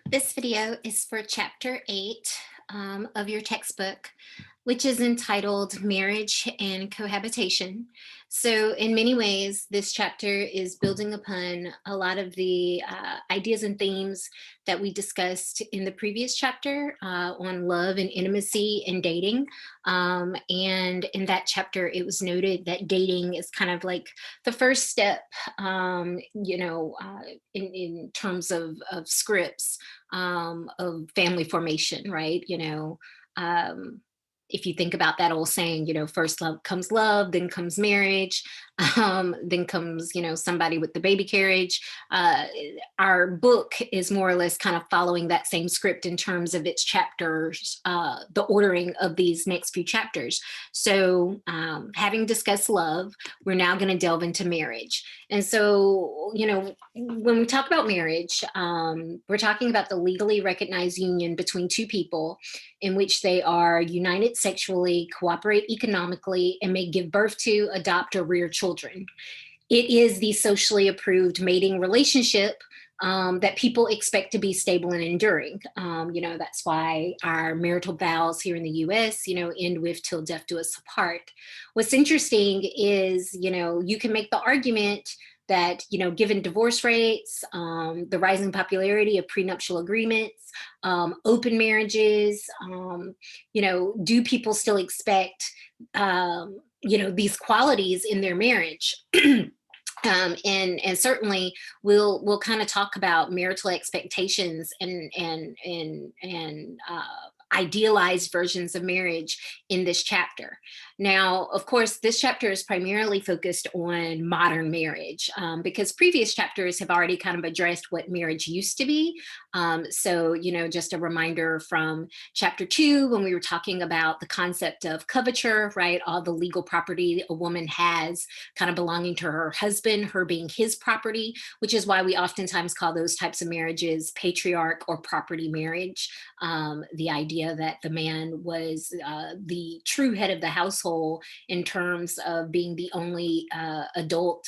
This video is for chapter 8 of your textbook, which is entitled Marriage and Cohabitation. So in many ways, this chapter is building upon a lot of the ideas and themes that we discussed in the previous chapter on love and intimacy and dating. And in that chapter, it was noted that dating is kind of like the first step, in terms of scripts of family formation, right? Um, if you think about that old saying, first love, then comes marriage, then comes, somebody with the baby carriage. Our book is more or less kind of following that same script in terms of its chapters, the ordering of these next few chapters. So, having discussed love, we're now going to delve into marriage. And so, when we talk about marriage, we're talking about the legally recognized union between two people in which they are united sexually, cooperate economically, and may give birth to, adopt, or rear children. It is the socially approved mating relationship that people expect to be stable and enduring. That's why our marital vows here in the US, end with till death do us apart. What's interesting is, you can make the argument that, given divorce rates, the rising popularity of prenuptial agreements, open marriages, do people still expect, these qualities in their marriage? And certainly we'll kind of talk about marital expectations and idealized versions of marriage in this chapter. Now, of course, this chapter is primarily focused on modern marriage because previous chapters have already kind of addressed what marriage used to be. So, just a reminder from chapter 2 when we were talking about the concept of coverture, right? All the legal property a woman has kind of belonging to her husband, her being his property, which is why we oftentimes call those types of marriages patriarch or property marriage. The idea that the man was the true head of the household in terms of being the only adult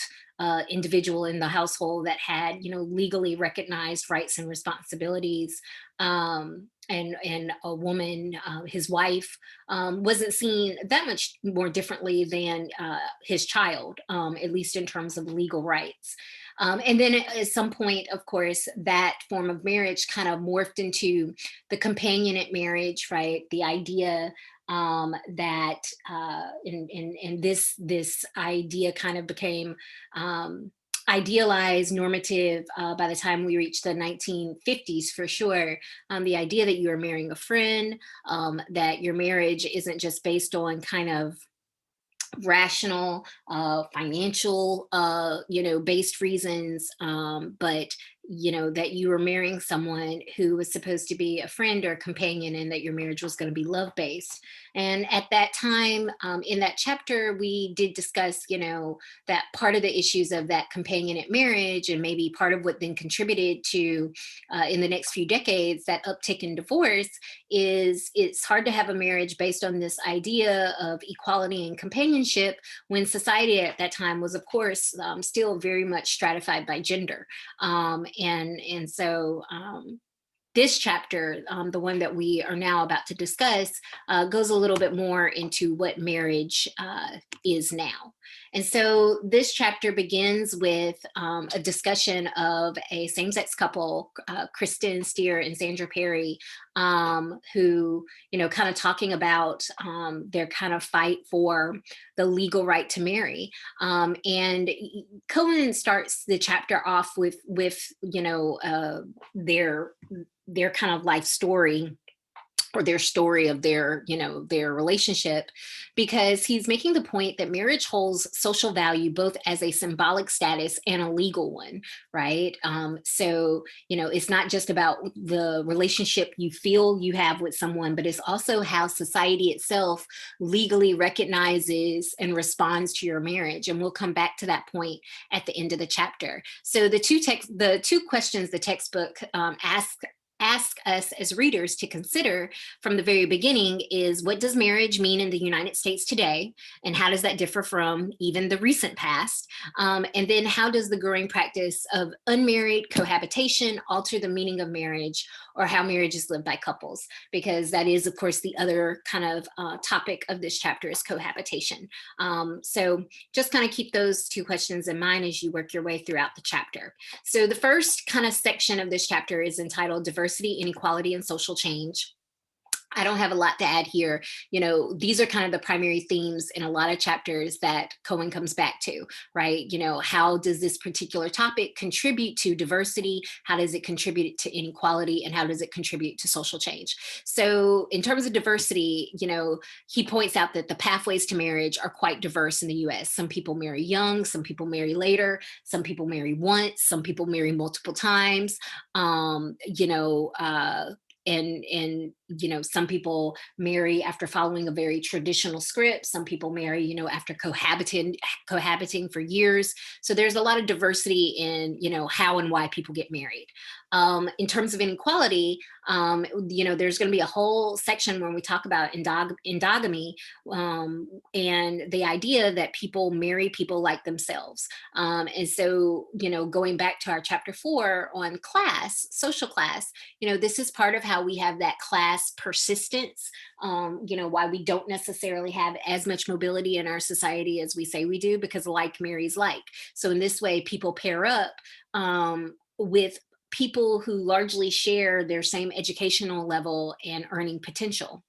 individual in the household that had, legally recognized rights and responsibilities. And a woman, his wife, wasn't seen that much more differently than his child, at least in terms of legal rights. And then at some point, of course, that form of marriage kind of morphed into the companionate marriage, right? The idea that and this idea kind of became idealized, normative by the time we reached the 1950s, for sure. The idea that you are marrying a friend, that your marriage isn't just based on kind of rational, financial, based reasons, but that you were marrying someone who was supposed to be a friend or a companion, and that your marriage was going to be love based. And at that time, in that chapter, we did discuss, that part of the issues of that companionate marriage, and maybe part of what then contributed to, in the next few decades, that uptick in divorce is it's hard to have a marriage based on this idea of equality and companionship when society at that time was, of course, still very much stratified by gender. And so this chapter, the one that we are now about to discuss, goes a little bit more into what marriage is now. And so this chapter begins with a discussion of a same-sex couple, Kristen Steer and Sandra Perry, who, kind of talking about their kind of fight for the legal right to marry. And Cohen starts the chapter off with their kind of life story, or their story of their relationship, because he's making the point that marriage holds social value both as a symbolic status and a legal one, right? So it's not just about the relationship you feel you have with someone, but it's also how society itself legally recognizes and responds to your marriage. And we'll come back to that point at the end of the chapter. So the two questions the textbook asks ask us as readers to consider from the very beginning is, what does marriage mean in the United States today? And how does that differ from even the recent past? And then how does the growing practice of unmarried cohabitation alter the meaning of marriage, or how marriage is lived by couples? Because that is, of course, the other kind of topic of this chapter is cohabitation. So just kind of keep those two questions in mind as you work your way throughout the chapter. So the first kind of section of this chapter is entitled Diversity, Inequality, and Social Change. I don't have a lot to add here. These are kind of the primary themes in a lot of chapters that Cohen comes back to, right? How does this particular topic contribute to diversity? How does it contribute to inequality? And how does it contribute to social change? So in terms of diversity, he points out that the pathways to marriage are quite diverse in the US. Some people marry young, some people marry later, some people marry once, some people marry multiple times. Um, you know, uh, and some people marry after following a very traditional script. Some people marry after cohabiting for years. So there's a lot of diversity in how and why people get married. In terms of inequality, there's going to be a whole section when we talk about endogamy, and the idea that people marry people like themselves. And so going back to our chapter 4 on class, social class, this is part of how we have that class persistence, why we don't necessarily have as much mobility in our society as we say we do, because like marries like. So in this way, people pair up with people who largely share their same educational level and earning potential.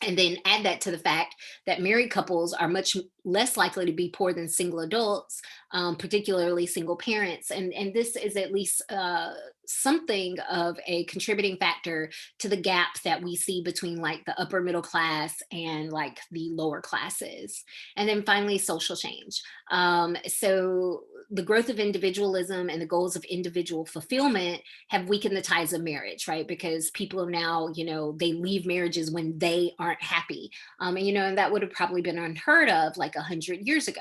And then add that to the fact that married couples are much less likely to be poor than single adults, particularly single parents. And this is at least something of a contributing factor to the gap that we see between like the upper middle class and like the lower classes. And then finally, social change. So the growth of individualism and the goals of individual fulfillment have weakened the ties of marriage, right? Because people are now, they leave marriages when they aren't happy. And that would have probably been unheard of like 100 years ago.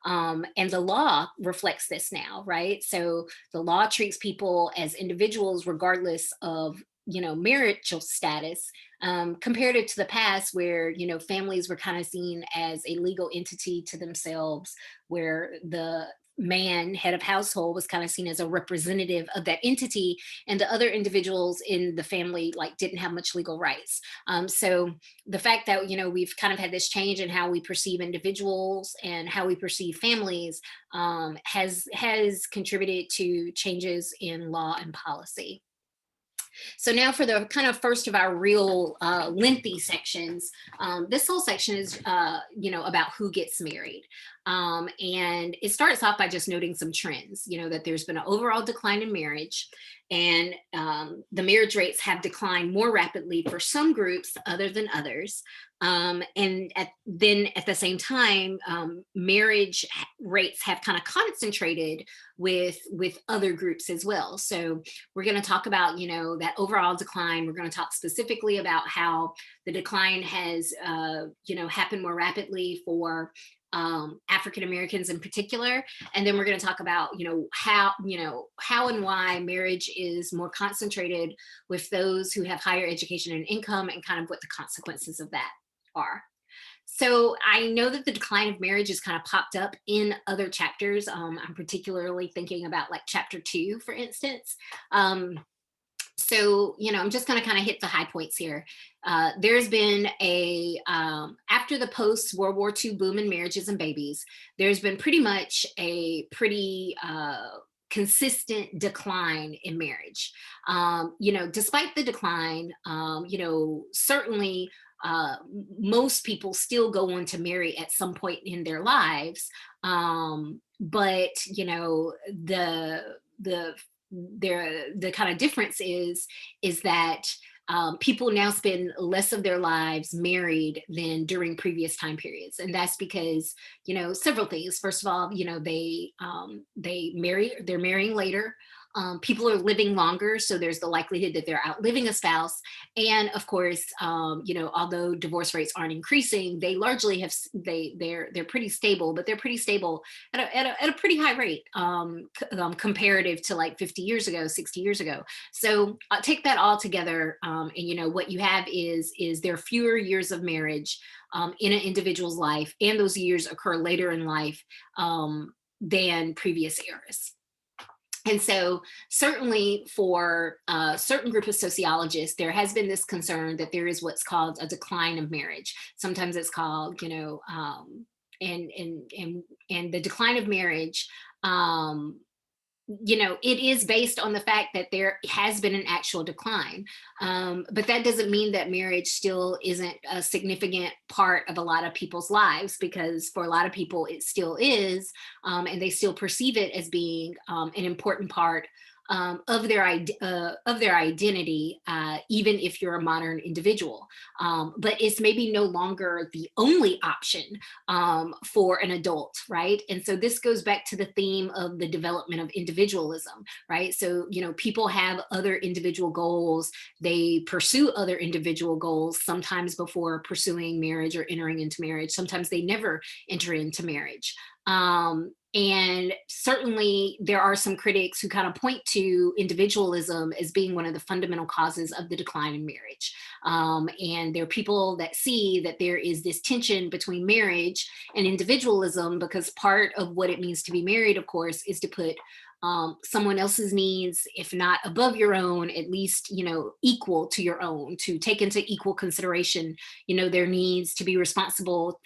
And the law reflects this now, right? So the law treats people as individuals regardless of marital status, compared it to the past where families were kind of seen as a legal entity to themselves, where the man, head of household, was kind of seen as a representative of that entity, and the other individuals in the family like didn't have much legal rights. So the fact that we've kind of had this change in how we perceive individuals and how we perceive families, has contributed to changes in law and policy. So now for the kind of first of our real lengthy sections, this whole section is, about who gets married. And it starts off by just noting some trends, that there's been an overall decline in marriage, and the marriage rates have declined more rapidly for some groups other than others. Then at the same time, marriage rates have kind of concentrated with other groups as well. So we're going to talk about that overall decline. We're going to talk specifically about how the decline has happened more rapidly for African Americans in particular, and then we're going to talk about how and why marriage is more concentrated with those who have higher education and income, and kind of what the consequences of that are. So I know that the decline of marriage has kind of popped up in other chapters. I'm particularly thinking about like chapter 2, for instance. So I'm just going to kind of hit the high points here. There's been after the post World War II boom in marriages and babies, there's been pretty much a pretty consistent decline in marriage. Despite the decline, certainly most people still go on to marry at some point in their lives. But the kind of difference is that people now spend less of their lives married than during previous time periods, and that's because several things. First of all, they're marrying later. People are living longer, so there's the likelihood that they're outliving a spouse. And of course, although divorce rates aren't increasing, they largely have they're pretty stable, but they're pretty stable at a pretty high rate, comparative to like 50 years ago, 60 years ago. So take that all together, and what you have is there are fewer years of marriage in an individual's life, and those years occur later in life than previous eras. And so, certainly for a certain group of sociologists, there has been this concern that there is what's called a decline of marriage. Sometimes it's called, and the decline of marriage. It is based on the fact that there has been an actual decline. But that doesn't mean that marriage still isn't a significant part of a lot of people's lives, because for a lot of people, it still is, and they still perceive it as being an important part of their identity, even if you're a modern individual. But it's maybe no longer the only option for an adult, right? And so this goes back to the theme of the development of individualism, right? So people have other individual goals. They pursue other individual goals, sometimes before pursuing marriage or entering into marriage. Sometimes they never enter into marriage. And certainly, there are some critics who kind of point to individualism as being one of the fundamental causes of the decline in marriage. And there are people that see that there is this tension between marriage and individualism, because part of what it means to be married, of course, is to put someone else's needs, if not above your own, at least equal to your own, to take into equal consideration their needs, to be responsible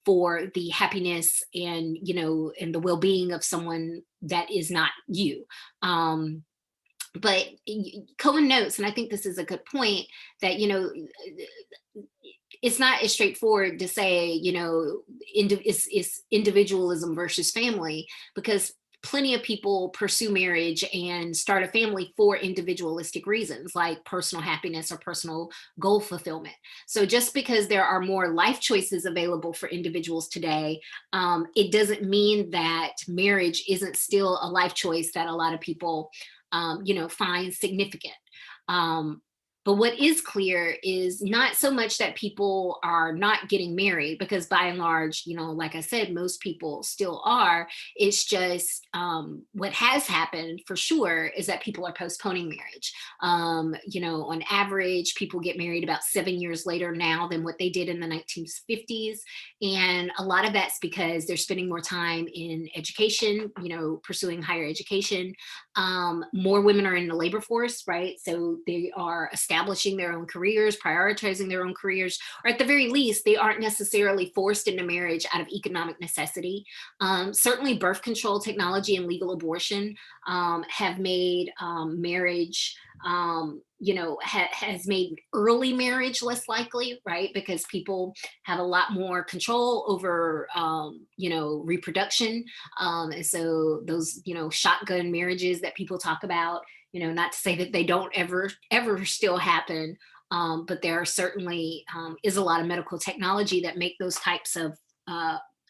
for the happiness and the well-being of someone that is not you. But Cohen notes, and I think this is a good point, that it's not as straightforward to say it's individualism versus family, because plenty of people pursue marriage and start a family for individualistic reasons, like personal happiness or personal goal fulfillment. So just because there are more life choices available for individuals today, it doesn't mean that marriage isn't still a life choice that a lot of people find significant. But what is clear is not so much that people are not getting married, because by and large, like I said, most people still are. It's just what has happened for sure is that people are postponing marriage. On average, people get married about 7 years later now than what they did in the 1950s. And a lot of that's because they're spending more time in education, pursuing higher education. More women are in the labor force, right? So they are establishing their own careers, prioritizing their own careers, or at the very least, they aren't necessarily forced into marriage out of economic necessity. Certainly, birth control technology and legal abortion have made marriage, has made early marriage less likely, right? Because people have a lot more control over, reproduction. And so those, shotgun marriages that people talk about, not to say that they don't ever still happen, but there are certainly is a lot of medical technology that make those types of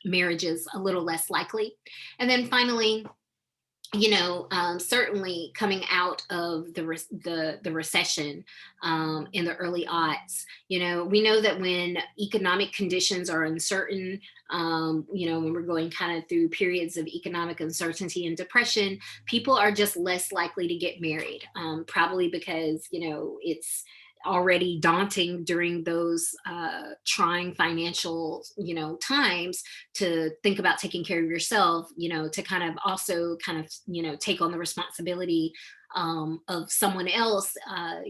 marriages a little less likely. And then finally, certainly coming out of the recession in the early aughts, we know that when economic conditions are uncertain, when we're going kind of through periods of economic uncertainty and depression, people are just less likely to get married, probably because, it's already daunting during those trying financial times to think about taking care of yourself, to kind of also take on the responsibility of someone else.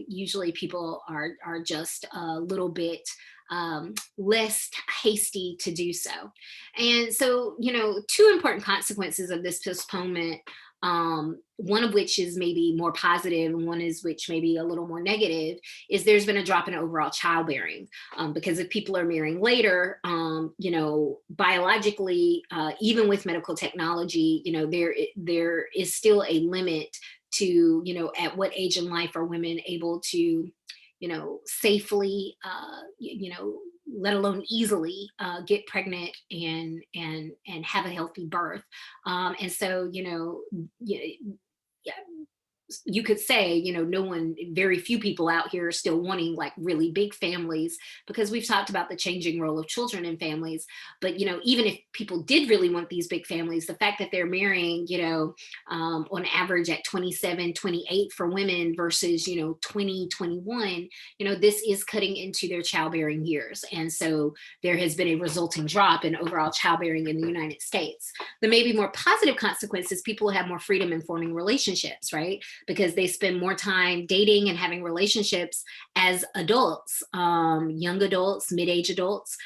Usually people are just a little bit less hasty to do so. And so, two important consequences of this postponement, one of which is maybe more positive and one is which maybe a little more negative, is there's been a drop in overall childbearing, because if people are marrying later, biologically, even with medical technology, there is still a limit to, at what age in life are women able to, safely, let alone easily get pregnant and have a healthy birth. And so, you could say, no one, very few people out here are still wanting like really big families, because we've talked about the changing role of children in families. But, even if people did really want these big families, the fact that they're marrying, on average at 27, 28 for women versus, 20, 21, this is cutting into their childbearing years. And so there has been a resulting drop in overall childbearing in the United States. The maybe more positive consequences, people have more freedom in forming relationships, right? Because they spend more time dating and having relationships as adults, young adults, mid-age adults,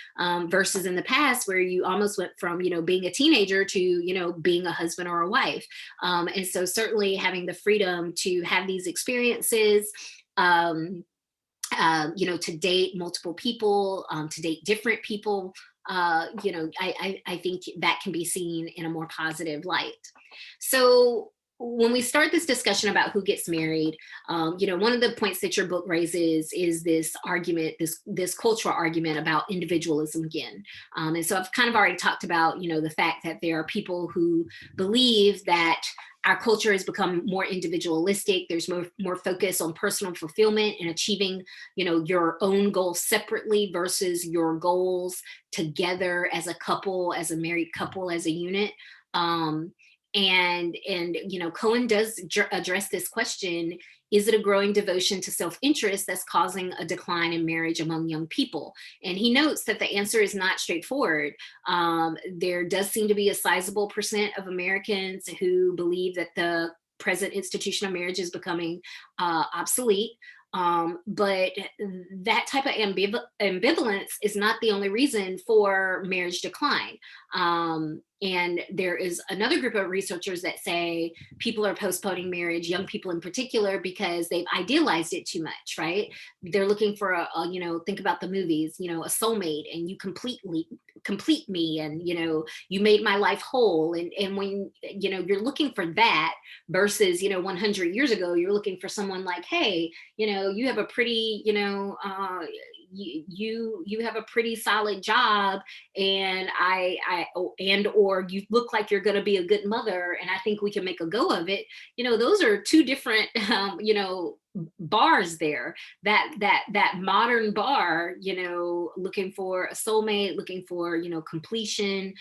versus in the past where you almost went from, being a teenager to, being a husband or a wife. And so certainly having the freedom to have these experiences, to date multiple people, to date different people, I think that can be seen in a more positive light. So when we start this discussion about who gets married, one of the points that your book raises is this argument, this cultural argument about individualism again. And so I've kind of already talked about, the fact that there are people who believe that our culture has become more individualistic. There's more focus on personal fulfillment and achieving, your own goals separately versus your goals together as a couple, as a married couple, as a unit. And Cohen does address this question: is it a growing devotion to self-interest that's causing a decline in marriage among young people? And he notes that the answer is not straightforward. There does seem to be a sizable percent of Americans who believe that the present institution of marriage is becoming obsolete. But that type of ambivalence is not the only reason for marriage decline. And there is another group of researchers that say people are postponing marriage, young people in particular, because they've idealized it too much, right? They're looking for think about the movies, a soulmate, and you complete me, and, you made my life whole. And when, you're looking for that versus, 100 years ago, you're looking for someone like, hey, you have a pretty, you have a pretty solid job, and or you look like you're going to be a good mother, and I think we can make a go of it. Those are two different bars there. That modern bar, looking for a soulmate, looking for completion,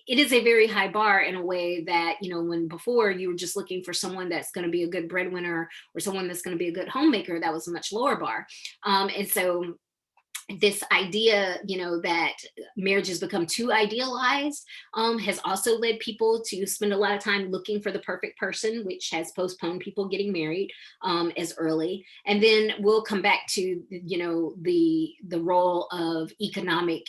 it is a very high bar in a way that, when before you were just looking for someone that's going to be a good breadwinner or someone that's going to be a good homemaker, that was a much lower bar. And so this idea, that marriage has become too idealized, has also led people to spend a lot of time looking for the perfect person, which has postponed people getting married as early. And then we'll come back to, the role of economic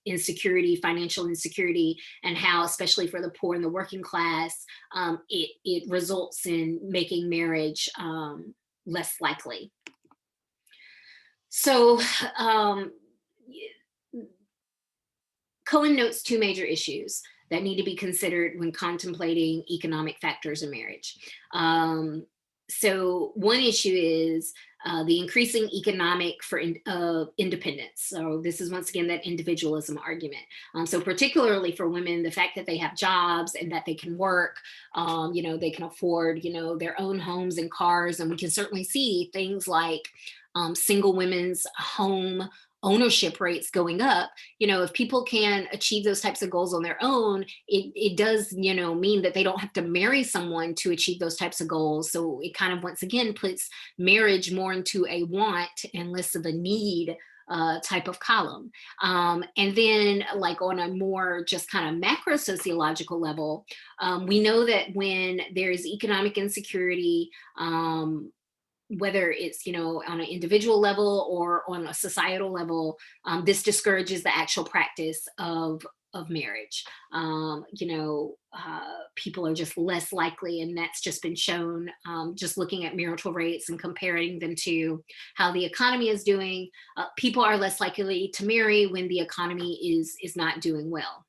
insecurity, financial insecurity, and how, especially for the poor and the working class, it results in making marriage less likely. So Cohen notes two major issues that need to be considered when contemplating economic factors in marriage. So one issue is the increasing economic independence. So this is once again that individualism argument. So particularly for women, the fact that they have jobs and that they can work, they can afford, their own homes and cars. And we can certainly see things like single women's home ownership rates going up. If people can achieve those types of goals on their own, it does, mean that they don't have to marry someone to achieve those types of goals. So it kind of, once again, puts marriage more into a want and less of a need type of column. And then, like, on a more just kind of macro sociological level, we know that when there is economic insecurity, whether it's, on an individual level or on a societal level, this discourages the actual practice of marriage. People are just less likely, and that's just been shown just looking at marital rates and comparing them to how the economy is doing. People are less likely to marry when the economy is not doing well.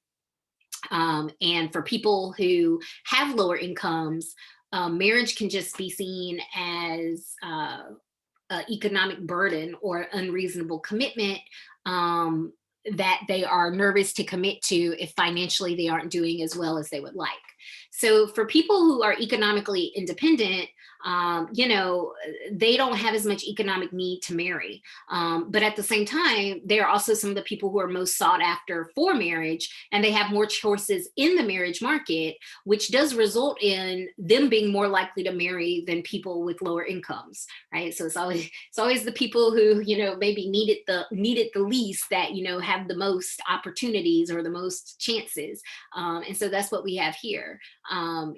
And for people who have lower incomes, marriage can just be seen as economic burden or unreasonable commitment that they are nervous to commit to if financially they aren't doing as well as they would like. So for people who are economically independent, you know, they don't have as much economic need to marry. But at the same time, they are also some of the people who are most sought after for marriage, and they have more choices in the marriage market, which does result in them being more likely to marry than people with lower incomes, right? So it's always the people who, you know, maybe need it the least that, you know, have the most opportunities or the most chances. And so that's what we have here.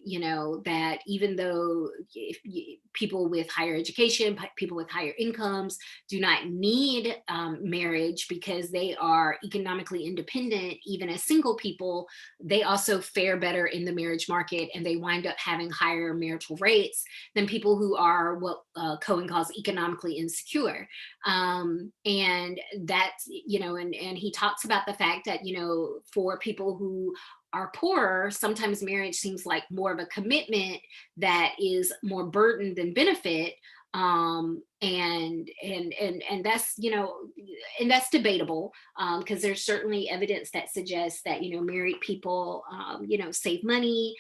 You know, that even though people with higher education, people with higher incomes do not need marriage because they are economically independent, even as single people, they also fare better in the marriage market, and they wind up having higher marital rates than people who are what Cohen calls economically insecure. And that's, you know, and he talks about the fact that, you know, for people who are poorer, sometimes marriage seems like more of a commitment that is more burden than benefit. And that's, you know, and that's debatable, because there's certainly evidence that suggests that, you know, married people, you know, save money,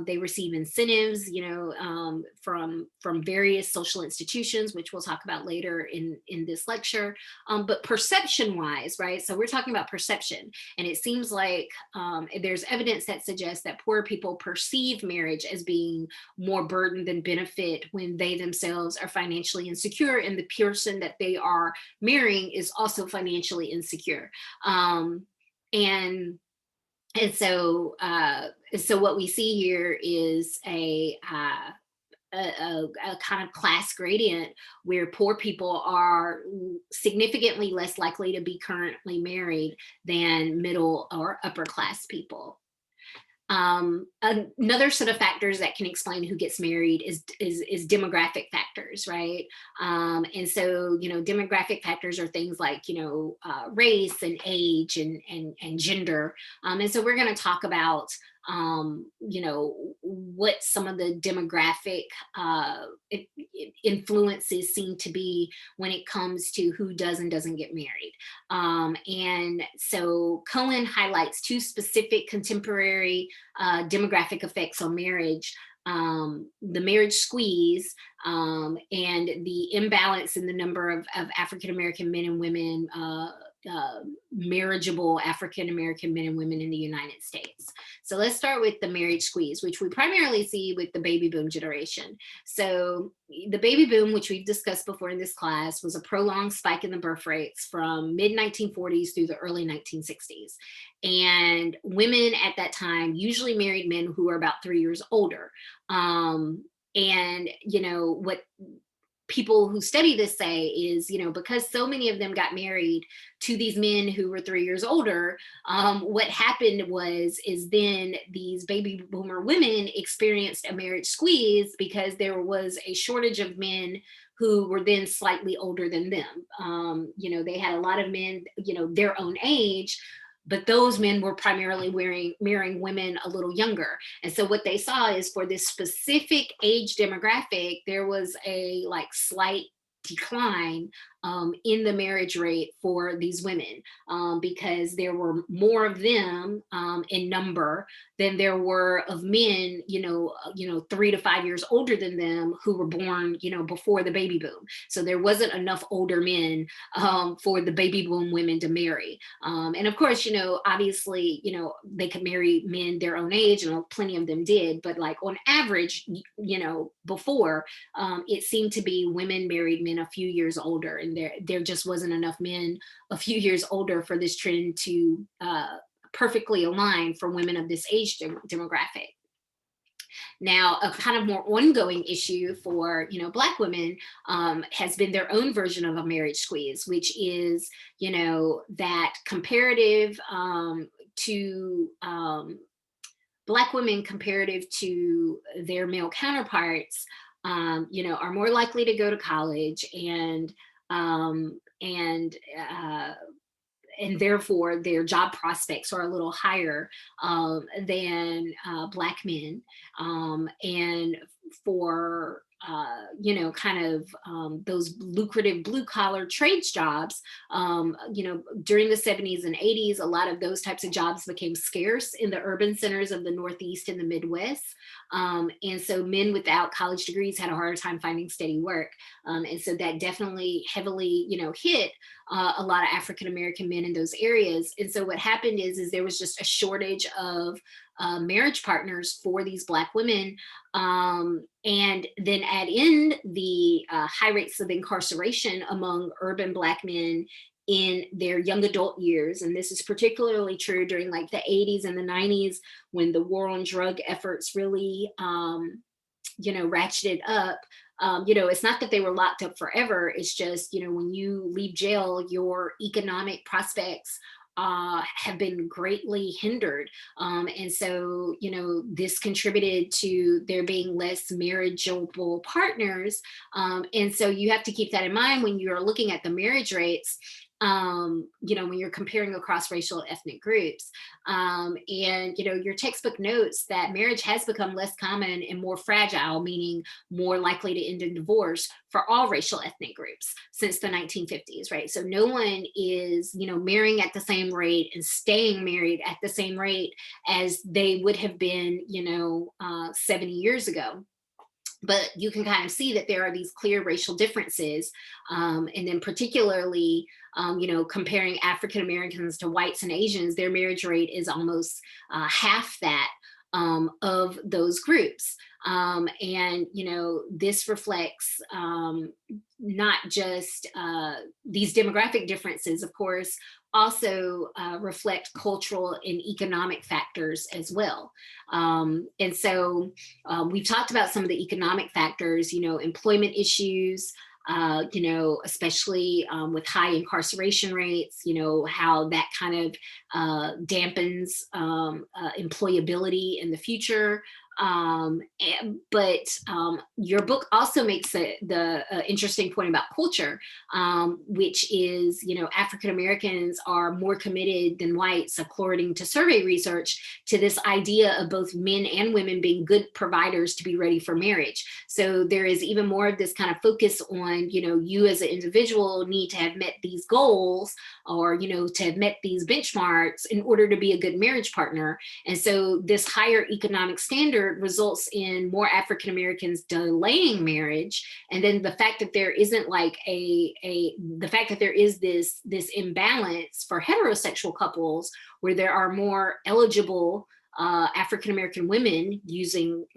they receive incentives, you know, from various social institutions, which we'll talk about later in this lecture. But perception wise, right, so we're talking about perception, and it seems like there's evidence that suggests that poor people perceive marriage as being more burden than benefit when they themselves are financially insecure, and the person that they are marrying is also financially insecure. Um, and and so uh, so what we see here is a kind of class gradient where poor people are significantly less likely to be currently married than middle or upper class people. Another set of factors that can explain who gets married is demographic factors, right? And so, you know, demographic factors are things like, you know, race and age and gender. And so we're going to talk about, you know, what some of the demographic influences seem to be when it comes to who does and doesn't get married. And so Cohen highlights two specific contemporary demographic effects on marriage: the marriage squeeze, and the imbalance in the number of African American men and women, marriageable African American men and women in the United States. So let's start with the marriage squeeze, which we primarily see with the baby boom generation. So the baby boom, which we've discussed before in this class, was a prolonged spike in the birth rates from mid 1940s through the early 1960s. And women at that time usually married men who were about 3 years older. And, you know, what people who study this say is, you know, because so many of them got married to these men who were 3 years older, what happened is then these baby boomer women experienced a marriage squeeze because there was a shortage of men who were then slightly older than them. You know, they had a lot of men, you know, their own age, but those men were primarily marrying women a little younger. And so what they saw is, for this specific age demographic, there was a like slight decline in the marriage rate for these women, because there were more of them in number than there were of men, you know, 3 to 5 years older than them who were born, you know, before the baby boom. So there wasn't enough older men for the baby boom women to marry. And of course, you know, obviously, you know, they could marry men their own age, and plenty of them did. But like on average, you know, before, it seemed to be women married men a few years older, and there just wasn't enough men a few years older for this trend to perfectly align for women of this age demographic. Now, a kind of more ongoing issue for, you know, Black women, has been their own version of a marriage squeeze, which is, you know, that comparative to Black women comparative to their male counterparts, you know, are more likely to go to college, um, and uh, and therefore their job prospects are a little higher than Black men. And for kind of those lucrative blue collar trades jobs, during the 70s and 80s, a lot of those types of jobs became scarce in the urban centers of the Northeast and the Midwest. And so men without college degrees had a harder time finding steady work. And so that definitely heavily, hit a lot of African American men in those areas. And so what happened is there was just a shortage of marriage partners for these Black women. And then add in the high rates of incarceration among urban Black men in their young adult years. And this is particularly true during like the 80s and the 90s, when the war on drug efforts really, ratcheted up. It's not that they were locked up forever. It's just, when you leave jail, your economic prospects have been greatly hindered. And so, this contributed to there being less marriageable partners. And so you have to keep that in mind when you're looking at the marriage rates, when you're comparing across racial ethnic groups. And your textbook notes that marriage has become less common and more fragile, meaning more likely to end in divorce for all racial ethnic groups since the 1950s, right? So no one is, marrying at the same rate and staying married at the same rate as they would have been, 70 years ago. But you can kind of see that there are these clear racial differences. And then particularly, comparing African Americans to whites and Asians, their marriage rate is almost half that of those groups. And, this reflects not just these demographic differences, of course, also reflect cultural and economic factors as well. And so we've talked about some of the economic factors, employment issues, especially with high incarceration rates, how that kind of dampens employability in the future. But your book also makes the interesting point about culture, which is, African Americans are more committed than whites, according to survey research, to this idea of both men and women being good providers to be ready for marriage. So there is even more of this kind of focus on, you as an individual need to have met these goals, or, to have met these benchmarks in order to be a good marriage partner. And so this higher economic standard results in more African Americans delaying marriage. And then the fact that there isn't like the fact that there is this imbalance for heterosexual couples, where there are more eligible African American women using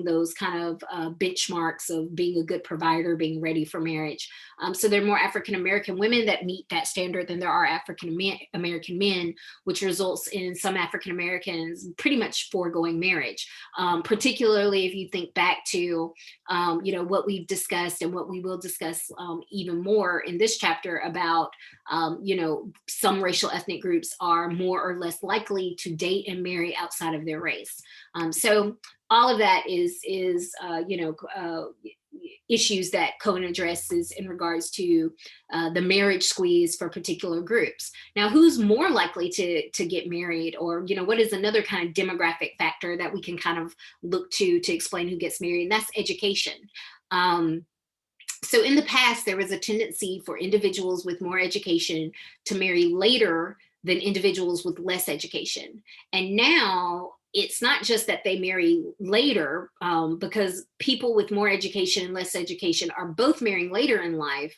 those kind of benchmarks of being a good provider, being ready for marriage. So there are more African American women that meet that standard than there are African American men, which results in some African Americans pretty much foregoing marriage. Particularly if you think back to what we've discussed and what we will discuss even more in this chapter about some racial ethnic groups are more or less likely to date and marry outside of their race. So all of that is issues that Cohen addresses in regards to the marriage squeeze for particular groups. Now, who's more likely to get married, or what is another kind of demographic factor that we can kind of look to explain who gets married? And that's education. So in the past, there was a tendency for individuals with more education to marry later than individuals with less education. And now it's not just that they marry later, because people with more education and less education are both marrying later in life.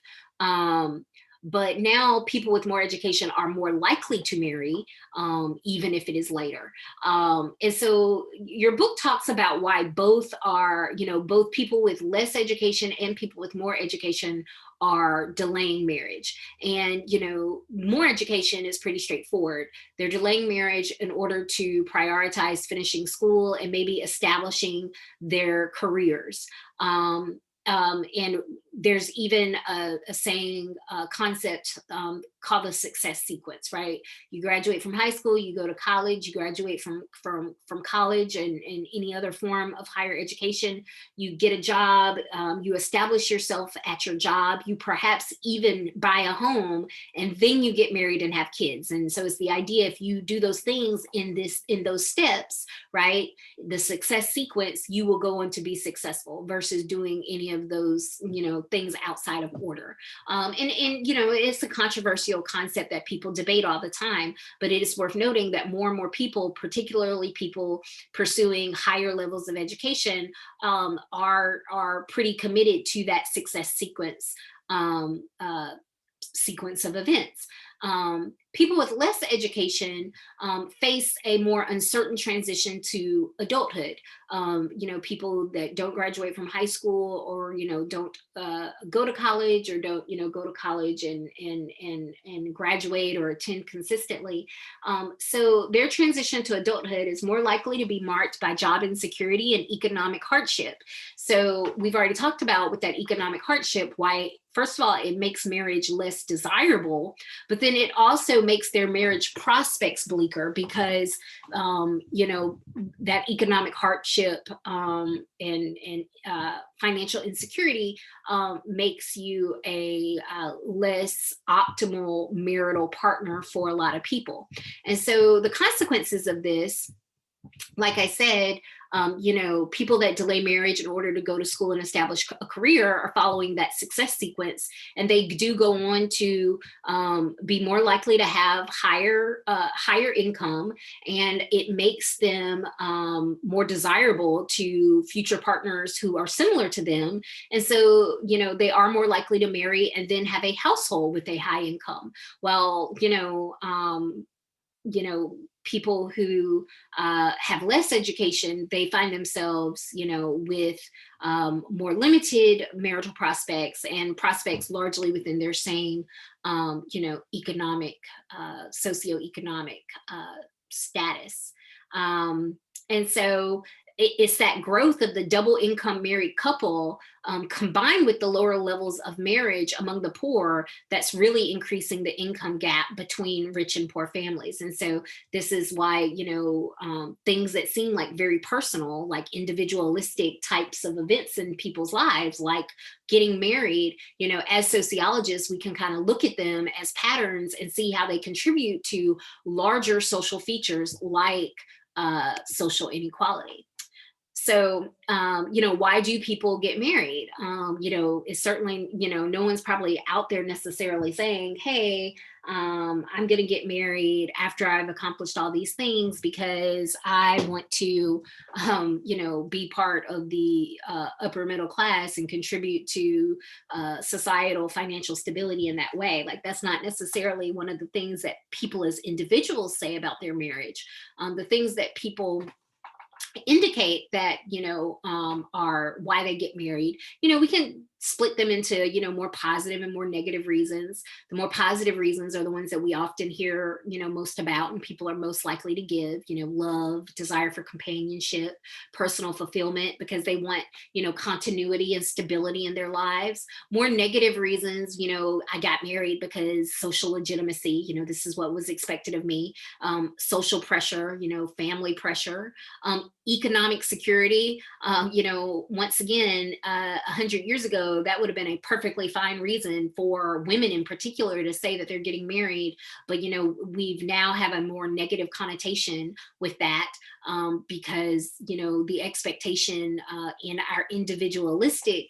But now people with more education are more likely to marry, even if it is later. And so your book talks about why both are, both people with less education and people with more education are delaying marriage. And, more education is pretty straightforward. They're delaying marriage in order to prioritize finishing school and maybe establishing their careers. And there's even a saying, concept called the success sequence, right? You graduate from high school, you go to college, you graduate from college and any other form of higher education, you get a job, you establish yourself at your job, you perhaps even buy a home, and then you get married and have kids. And so it's the idea, if you do those things in those steps, right, the success sequence, you will go on to be successful, versus doing any of those, things outside of order. And it's a controversial concept that people debate all the time, but it is worth noting that more and more people, particularly people pursuing higher levels of education, are pretty committed to that success um, uh, sequence of events. People with less education face a more uncertain transition to adulthood. People that don't graduate from high school, or don't go to college, or don't go to college and graduate or attend consistently. So their transition to adulthood is more likely to be marked by job insecurity and economic hardship. So we've already talked about, with that economic hardship, why, first of all, it makes marriage less desirable, but then it also makes their marriage prospects bleaker, because that economic hardship and financial insecurity makes you a less optimal marital partner for a lot of people. And so the consequences of this, like I said, people that delay marriage in order to go to school and establish a career are following that success sequence, and they do go on to be more likely to have higher income, and it makes them more desirable to future partners who are similar to them. And so, they are more likely to marry and then have a household with a high income. Well, people who have less education, they find themselves, with more limited marital prospects, and prospects largely within their same, economic, socioeconomic status. And so it's that growth of the double income married couple, combined with the lower levels of marriage among the poor, that's really increasing the income gap between rich and poor families. And so this is why, things that seem like very personal, like individualistic types of events in people's lives, like getting married, as sociologists, we can kind of look at them as patterns and see how they contribute to larger social features like social inequality. So, why do people get married? It's certainly, no one's probably out there necessarily saying, hey, I'm going to get married after I've accomplished all these things because I want to, be part of the upper middle class and contribute to societal financial stability in that way. Like, that's not necessarily one of the things that people as individuals say about their marriage. The things that people indicate that are why they get married, we can split them into more positive and more negative reasons. The more positive reasons are the ones that we often hear most about, and people are most likely to give, love, desire for companionship, personal fulfillment, because they want continuity and stability in their lives. More negative reasons, I got married because social legitimacy, this is what was expected of me. Social pressure, family pressure, economic security. Once again, 100 years ago, that would have been a perfectly fine reason for women in particular to say that they're getting married. But, we've now have a more negative connotation with that, because, the expectation in our individualistic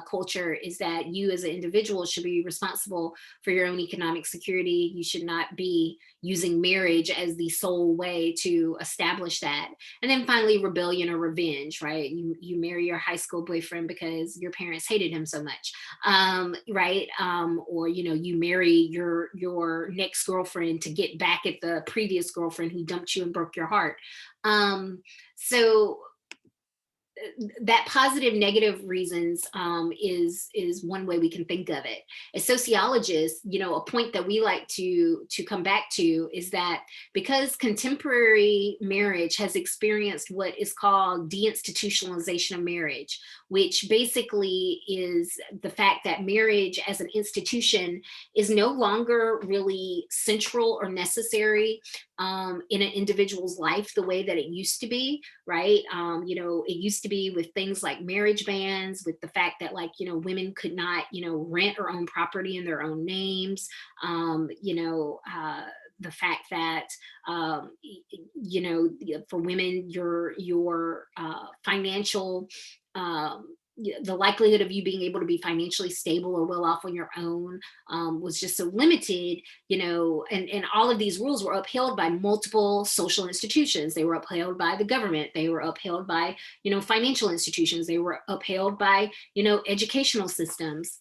culture is that you as an individual should be responsible for your own economic security. You should not be using marriage as the sole way to establish that. And then finally, rebellion or revenge, right? You marry your high school boyfriend because your parents hated him so much, right? Or you marry your next girlfriend to get back at the previous girlfriend who dumped you and broke your heart. So that positive negative reasons is one way we can think of it. As sociologists, a point that we like to come back to is that because contemporary marriage has experienced what is called deinstitutionalization of marriage, which basically is the fact that marriage as an institution is no longer really central or necessary in an individual's life the way that it used to be, right? It used to be with things like marriage bans, with the fact that women could not, rent or own property in their own names, the fact that for women your financial the likelihood of you being able to be financially stable or well off on your own was just so limited, and all of these rules were upheld by multiple social institutions. They were upheld by the government. They were upheld by, financial institutions. They were upheld by, educational systems.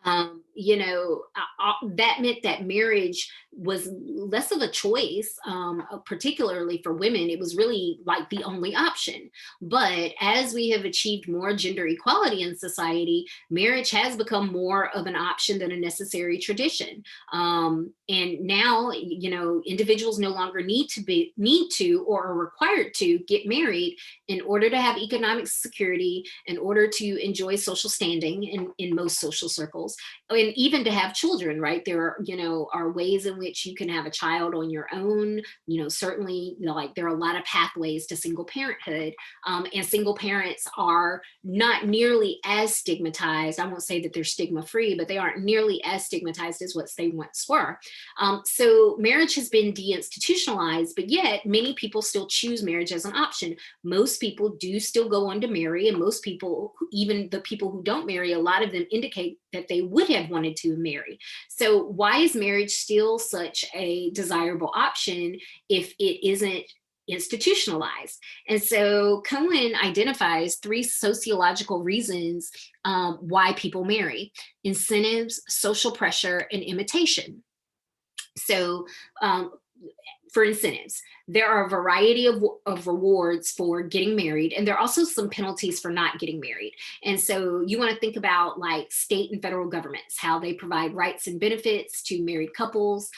That meant that marriage was less of a choice, particularly for women. It was really like the only option. But as we have achieved more gender equality in society, marriage has become more of an option than a necessary tradition. And now, individuals no longer need to or are required to get married in order to have economic security, in order to enjoy social standing in most social circles, and even to have children, right? There are ways in which you can have a child on your own. Certainly, like there are a lot of pathways to single parenthood, and single parents are not nearly as stigmatized. I won't say that they're stigma free, but they aren't nearly as stigmatized as what they once were. So marriage has been deinstitutionalized, but yet many people still choose marriage as an option. Most people do still go on to marry, and most people, even the people who don't marry, a lot of them indicate that they would have wanted to marry. So why is marriage still such a desirable option if it isn't institutionalized? And so Cohen identifies three sociological reasons why people marry: incentives, social pressure, and imitation. So for incentives, there are a variety of rewards for getting married, and there are also some penalties for not getting married. And so you want to think about like state and federal governments, how they provide rights and benefits to married couples,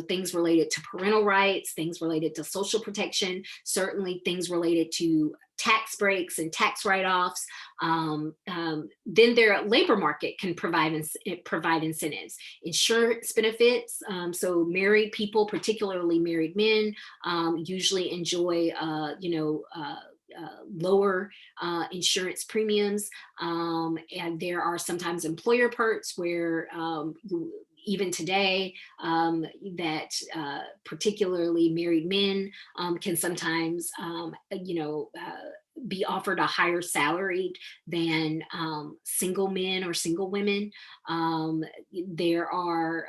things related to parental rights, things related to social protection, certainly things related to tax breaks and tax write-offs. Then their labor market can provide incentives, insurance benefits. So married people, particularly married men, usually enjoy, lower insurance premiums. And there are sometimes employer perks where even today, that particularly married men can sometimes, be offered a higher salary than single men or single women. There are,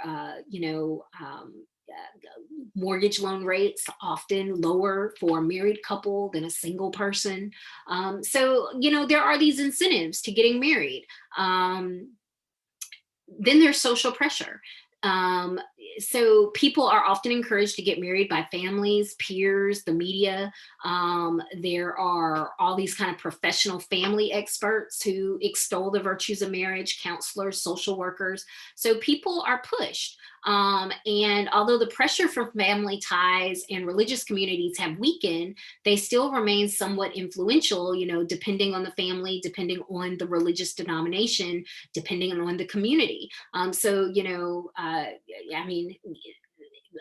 mortgage loan rates often lower for a married couple than a single person. So, there are these incentives to getting married. Then there's social pressure. Um, so people are often encouraged to get married by families, peers, the media. There are all these kind of professional family experts who extol the virtues of marriage, counselors, social workers. So people are pushed. And although the pressure from family ties and religious communities have weakened, they still remain somewhat influential, depending on the family, depending on the religious denomination, depending on the community. I mean,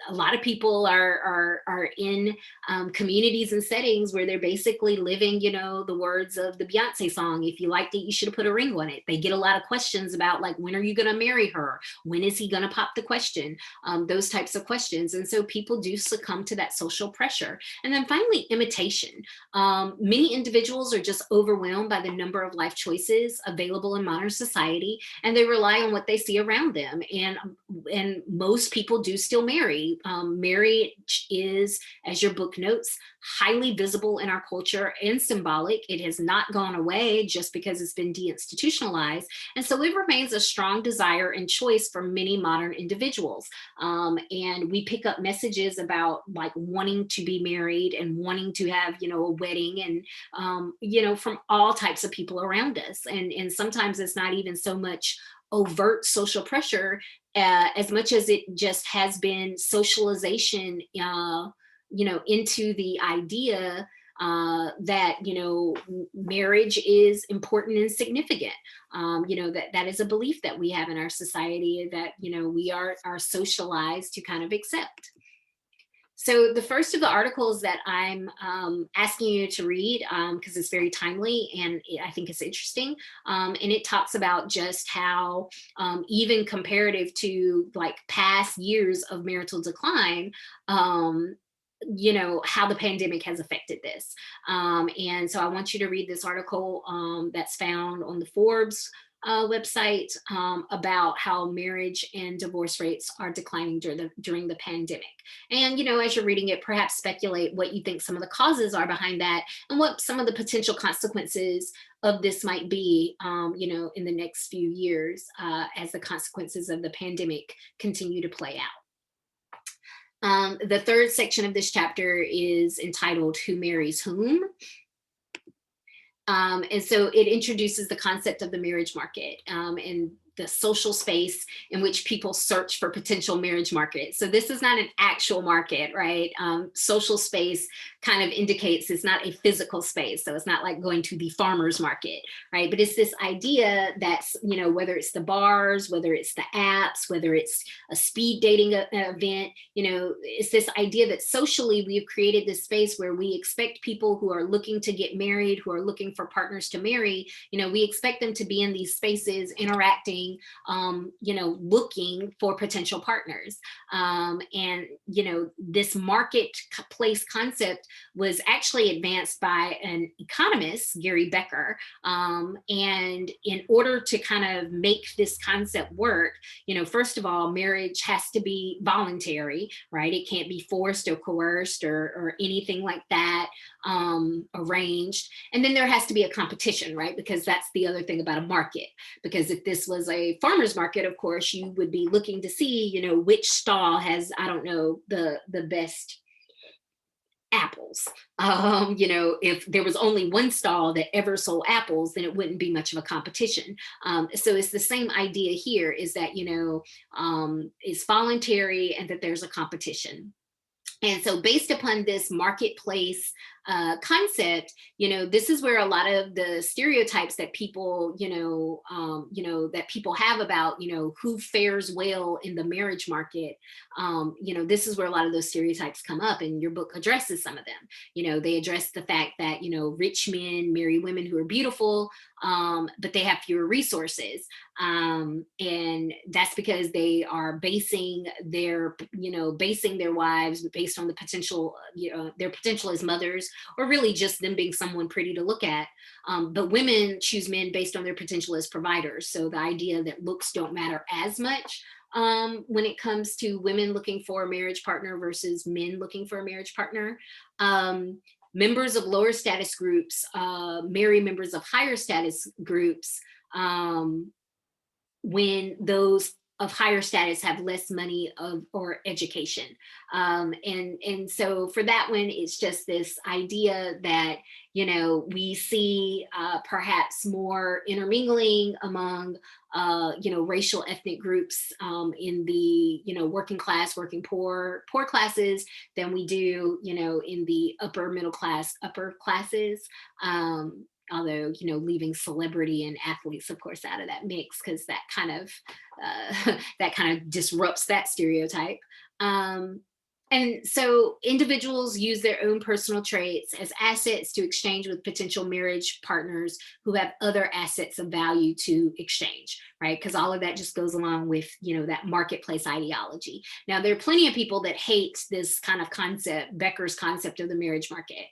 a lot of people are in communities and settings where they're basically living, the words of the Beyonce song. If you liked it, you should have put a ring on it. They get a lot of questions about like, when are you going to marry her? When is he going to pop the question? Those types of questions. And so people do succumb to that social pressure. And then finally, imitation. Many individuals are just overwhelmed by the number of life choices available in modern society, and they rely on what they see around them. And most people do still marry. Marriage is, as your book notes, highly visible in our culture and symbolic. It has not gone away just because it's been deinstitutionalized. And so it remains a strong desire and choice for many modern individuals. And we pick up messages about like wanting to be married and wanting to have, a wedding, and, from all types of people around us. And sometimes it's not even so much overt social pressure as much as it just has been socialization, into the idea that marriage is important and significant. That is a belief that we have in our society that we are socialized to kind of accept. So the first of the articles that I'm asking you to read, because it's very timely and I think it's interesting, and it talks about just how even comparative to like past years of marital decline, how the pandemic has affected this. And so I want you to read this article that's found on the Forbes website about how marriage and divorce rates are declining during the pandemic. And, as you're reading it, perhaps speculate what you think some of the causes are behind that and what some of the potential consequences of this might be, in the next few years as the consequences of the pandemic continue to play out. The third section of this chapter is entitled Who Marries Whom? And so it introduces the concept of the marriage market and the social space in which people search for potential marriage markets. So this is not an actual market, right? Social space kind of indicates it's not a physical space. So it's not like going to the farmer's market, right? But it's this idea that's, whether it's the bars, whether it's the apps, whether it's a speed dating event, it's this idea that socially we've created this space where we expect people who are looking to get married, who are looking for partners to marry, we expect them to be in these spaces interacting, looking for potential partners. And this marketplace concept was actually advanced by an economist, Gary Becker. And in order to kind of make this concept work, first of all, marriage has to be voluntary, right? It can't be forced or coerced or anything like that, arranged. And then there has to be a competition, right? Because that's the other thing about a market. Because if this was a farmer's market, of course, you would be looking to see, which stall has, I don't know, the best apples. If there was only one stall that ever sold apples, then it wouldn't be much of a competition. So it's the same idea here, is that, it's voluntary and that there's a competition. And so based upon this marketplace concept, this is where a lot of the stereotypes that people, that people have about, who fares well in the marriage market, this is where a lot of those stereotypes come up, and your book addresses some of them. They address the fact that, rich men marry women who are beautiful, but they have fewer resources. And that's because they are basing their wives based on the potential, their potential as mothers, or really just them being someone pretty to look at. But women choose men based on their potential as providers. So the idea that looks don't matter as much when it comes to women looking for a marriage partner versus men looking for a marriage partner. Members of lower status groups marry members of higher status groups when those of higher status have less money or education. And so for that one, it's just this idea that, we see perhaps more intermingling among, racial ethnic groups in the, working class, working poor classes than we do, in the upper middle class, upper classes. Although, leaving celebrity and athletes, of course, out of that mix, because that kind of disrupts that stereotype. And so individuals use their own personal traits as assets to exchange with potential marriage partners who have other assets of value to exchange, right? Because all of that just goes along with, that marketplace ideology. Now, there are plenty of people that hate this kind of concept, Becker's concept of the marriage market.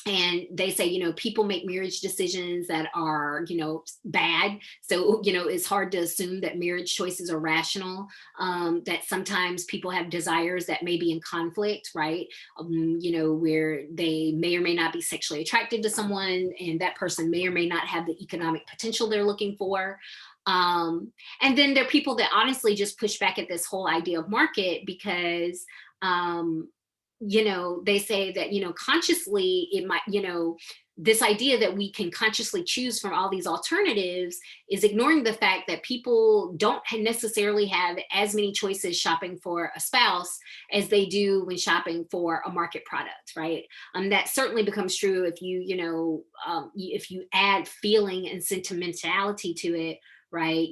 And they say, people make marriage decisions that are, bad. So, it's hard to assume that marriage choices are rational, that sometimes people have desires that may be in conflict, right? Where they may or may not be sexually attracted to someone, and that person may or may not have the economic potential they're looking for. And then there are people that honestly just push back at this whole idea of market because, they say that, consciously it might, this idea that we can consciously choose from all these alternatives is ignoring the fact that people don't necessarily have as many choices shopping for a spouse as they do when shopping for a market product, right? That certainly becomes true if if you add feeling and sentimentality to it, right?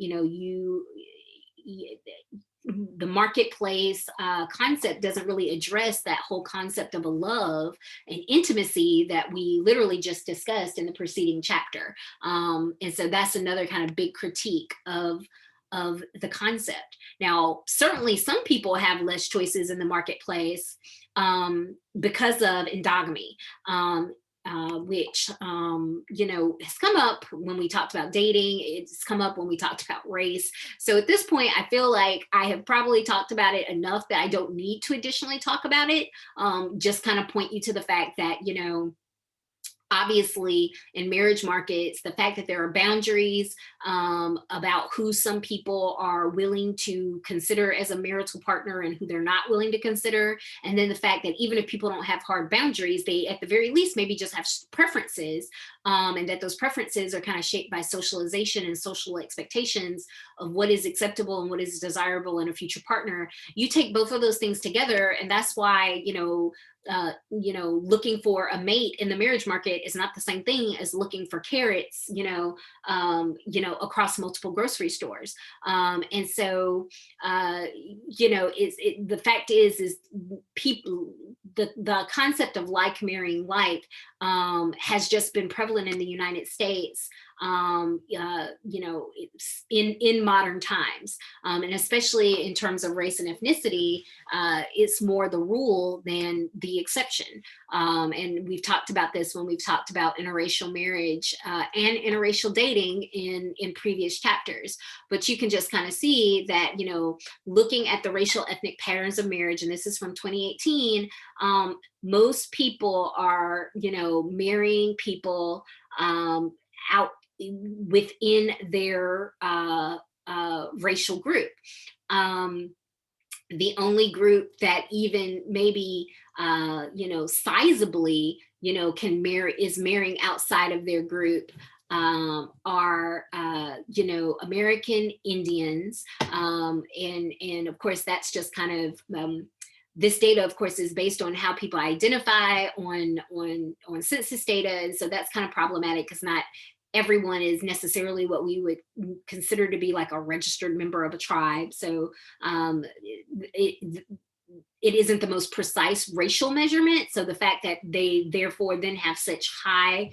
The marketplace concept doesn't really address that whole concept of a love and intimacy that we literally just discussed in the preceding chapter. And so that's another kind of big critique of the concept. Now, certainly some people have less choices in the marketplace because of endogamy. Which has come up when we talked about dating. It's come up when we talked about race. So at this point, I feel like I have probably talked about it enough that I don't need to additionally talk about it. Just kind of point you to the fact that, obviously in marriage markets, the fact that there are boundaries about who some people are willing to consider as a marital partner and who they're not willing to consider, and then the fact that even if people don't have hard boundaries, they at the very least maybe just have preferences, and that those preferences are kind of shaped by socialization and social expectations of what is acceptable and what is desirable in a future partner. You take both of those things together, and that's why looking for a mate in the marriage market is not the same thing as looking for carrots, across multiple grocery stores. And so, the fact is people, the concept of like marrying like has just been prevalent in the United States, in modern times, and especially in terms of race and ethnicity, it's more the rule than the exception. And we've talked about this when we've talked about interracial marriage and interracial dating in previous chapters. But you can just kind of see that, looking at the racial ethnic patterns of marriage, and this is from 2018, most people are, marrying people out within their racial group. The only group that even maybe, sizably, can marry, is marrying outside of their group, are American Indians, and of course that's just kind of this data, of course, is based on how people identify on census data, and so that's kind of problematic because not everyone is necessarily what we would consider to be like a registered member of a tribe. So it isn't the most precise racial measurement. So the fact that they therefore then have such high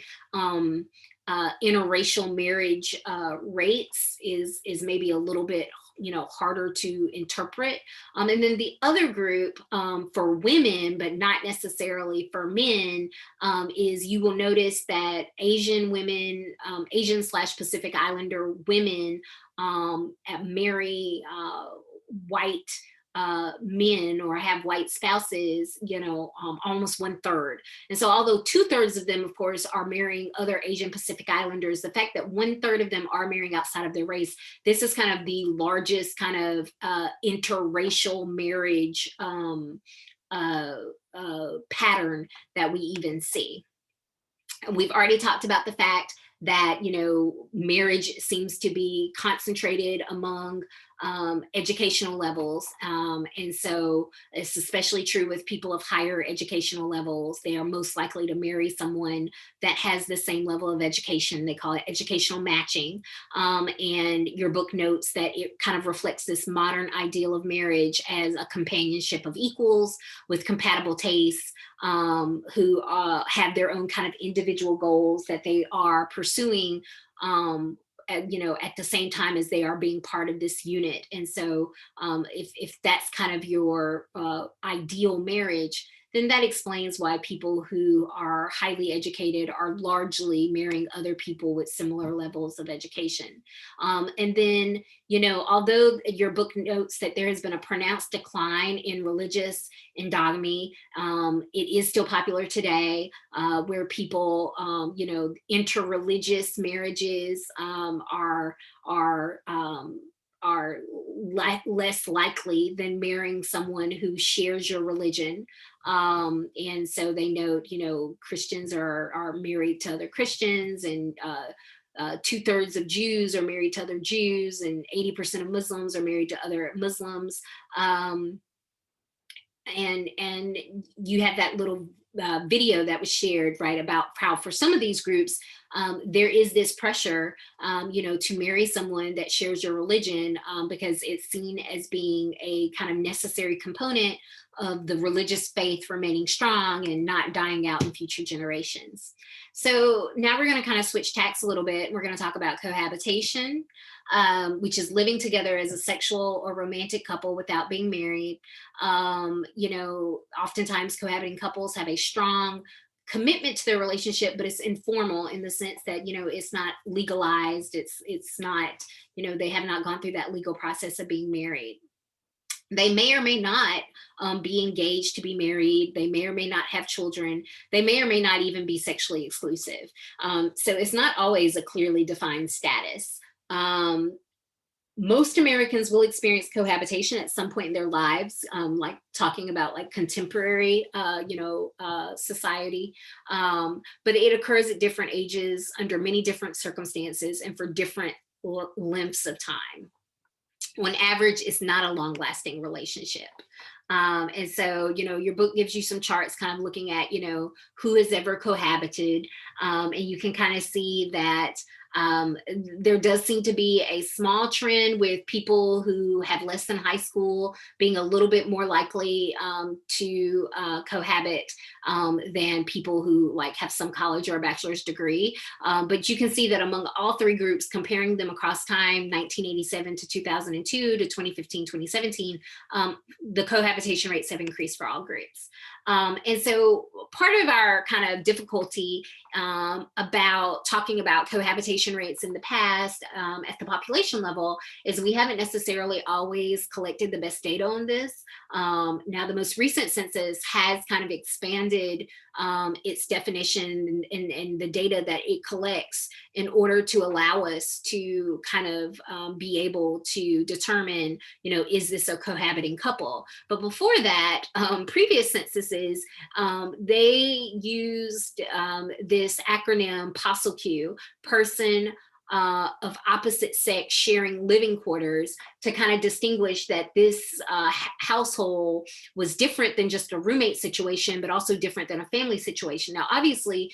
interracial marriage rates is maybe a little bit harder to interpret. And then the other group for women, but not necessarily for men, is you will notice that Asian women, Asian/Pacific Islander women marry white men or have white spouses, almost 1/3. And so although 2/3 of them, of course, are marrying other Asian Pacific Islanders, the fact that 1/3 of them are marrying outside of their race, this is kind of the largest kind of interracial marriage pattern that we even see. And we've already talked about the fact that marriage seems to be concentrated among educational levels, and so it's especially true with people of higher educational levels. They are most likely to marry someone that has the same level of education. They call it educational matching, and your book notes that it kind of reflects this modern ideal of marriage as a companionship of equals with compatible tastes, who have their own kind of individual goals that they are pursuing, at the same time as they are being part of this unit. And so if that's kind of your ideal marriage, then that explains why people who are highly educated are largely marrying other people with similar levels of education. And then, although your book notes that there has been a pronounced decline in religious endogamy, it is still popular today, where people, interreligious marriages are less likely than marrying someone who shares your religion. And so they note, Christians are married to other Christians, and 2/3 of Jews are married to other Jews, and 80% of Muslims are married to other Muslims. And you have that little video that was shared, right, about how for some of these groups, there is this pressure, to marry someone that shares your religion, because it's seen as being a kind of necessary component the religious faith remaining strong and not dying out in future generations. So now we're going to kind of switch tacks a little bit. We're going to talk about cohabitation, which is living together as a sexual or romantic couple without being married. Oftentimes cohabiting couples have a strong commitment to their relationship, but it's informal in the sense that, it's not legalized. It's not, they have not gone through that legal process of being married. They may or may not be engaged to be married. They may or may not have children. They may or may not even be sexually exclusive. So it's not always a clearly defined status. Most Americans will experience cohabitation at some point in their lives, like talking about like contemporary, society. But it occurs at different ages, under many different circumstances, and for different lengths of time. On average, it's not a long-lasting relationship. And so, your book gives you some charts kind of looking at, who has ever cohabited. And you can kind of see that there does seem to be a small trend with people who have less than high school being a little bit more likely to cohabit than people who like have some college or a bachelor's degree. But you can see that among all three groups, comparing them across time, 1987 to 2002 to 2015, 2017, the cohabitation rates have increased for all groups. And so part of our kind of difficulty about talking about cohabitation rates in the past at the population level is we haven't necessarily always collected the best data on this. Now, the most recent census has kind of expanded its definition and the data that it collects in order to allow us to kind of be able to determine, is this a cohabiting couple? But before that, previous censuses, they used this acronym POSILQ, person of opposite sex sharing living quarters, to kind of distinguish that this household was different than just a roommate situation, but also different than a family situation. Now, obviously,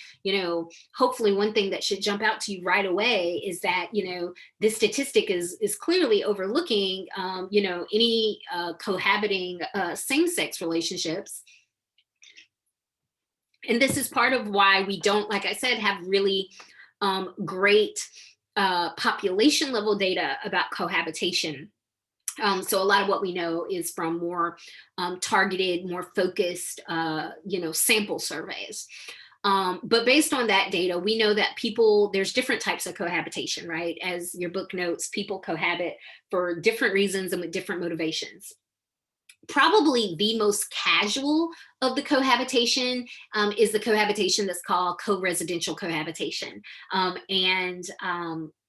hopefully one thing that should jump out to you right away is that, this statistic is clearly overlooking, any cohabiting same-sex relationships. And this is part of why we don't, like I said, have really great population level data about cohabitation. So a lot of what we know is from more targeted, more focused, sample surveys. But based on that data, we know that there's different types of cohabitation, right? As your book notes, people cohabit for different reasons and with different motivations. Probably the most casual of the cohabitation is the cohabitation that's called co-residential cohabitation.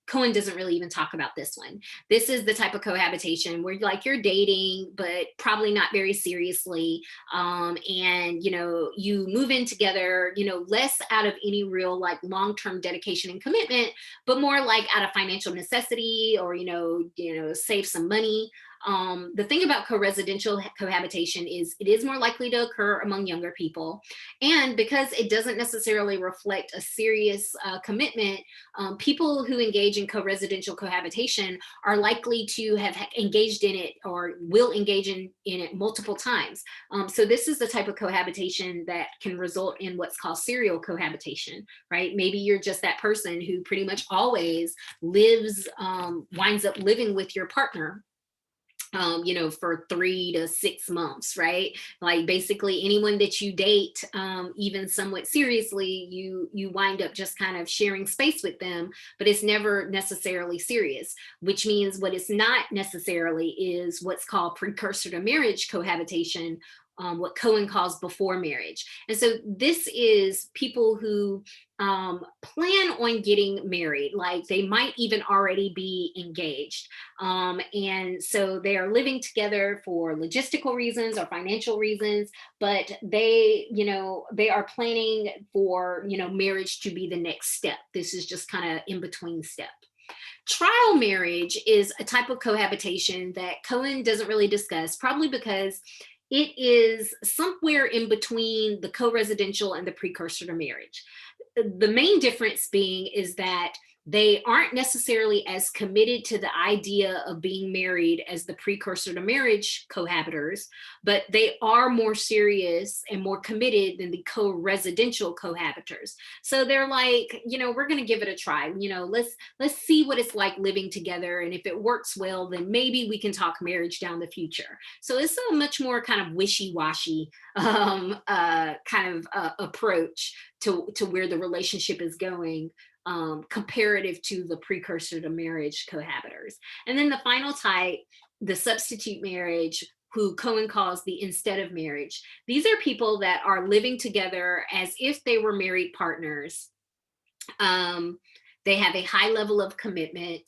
Cohen doesn't really even talk about this one. This is the type of cohabitation where you're dating, but probably not very seriously. And, you move in together, less out of any real like long-term dedication and commitment, but more like out of financial necessity or, save some money. The thing about co-residential cohabitation is it is more likely to occur among younger people. And because it doesn't necessarily reflect a serious commitment, people who engage in co-residential cohabitation are likely to have engaged in it or will engage in it multiple times. So this is the type of cohabitation that can result in what's called serial cohabitation, right? Maybe you're just that person who pretty much always winds up living with your partner for 3 to 6 months, right? Like basically anyone that you date, even somewhat seriously, you wind up just kind of sharing space with them, but it's never necessarily serious, which means what it's not necessarily is what's called precursor to marriage cohabitation, what Cohen calls before marriage. And so this is people who plan on getting married, like they might even already be engaged. And so they are living together for logistical reasons or financial reasons, but they are planning for, marriage to be the next step. This is just kind of in between step. Trial marriage is a type of cohabitation that Cohen doesn't really discuss, probably because it is somewhere in between the co-residential and the precursor to marriage. The main difference being is that They aren't necessarily as committed to the idea of being married as the precursor to marriage cohabitors, but they are more serious and more committed than the co-residential cohabitors. So they're like, we're going to give it a try. Let's see what it's like living together, and if it works well, then maybe we can talk marriage down the future. So it's a much more kind of wishy-washy approach to where the relationship is going, comparative to the precursor to marriage cohabitors. And then the final type, the substitute marriage, who Cohen calls the instead of marriage. These are people that are living together as if they were married partners. They have a high level of commitment.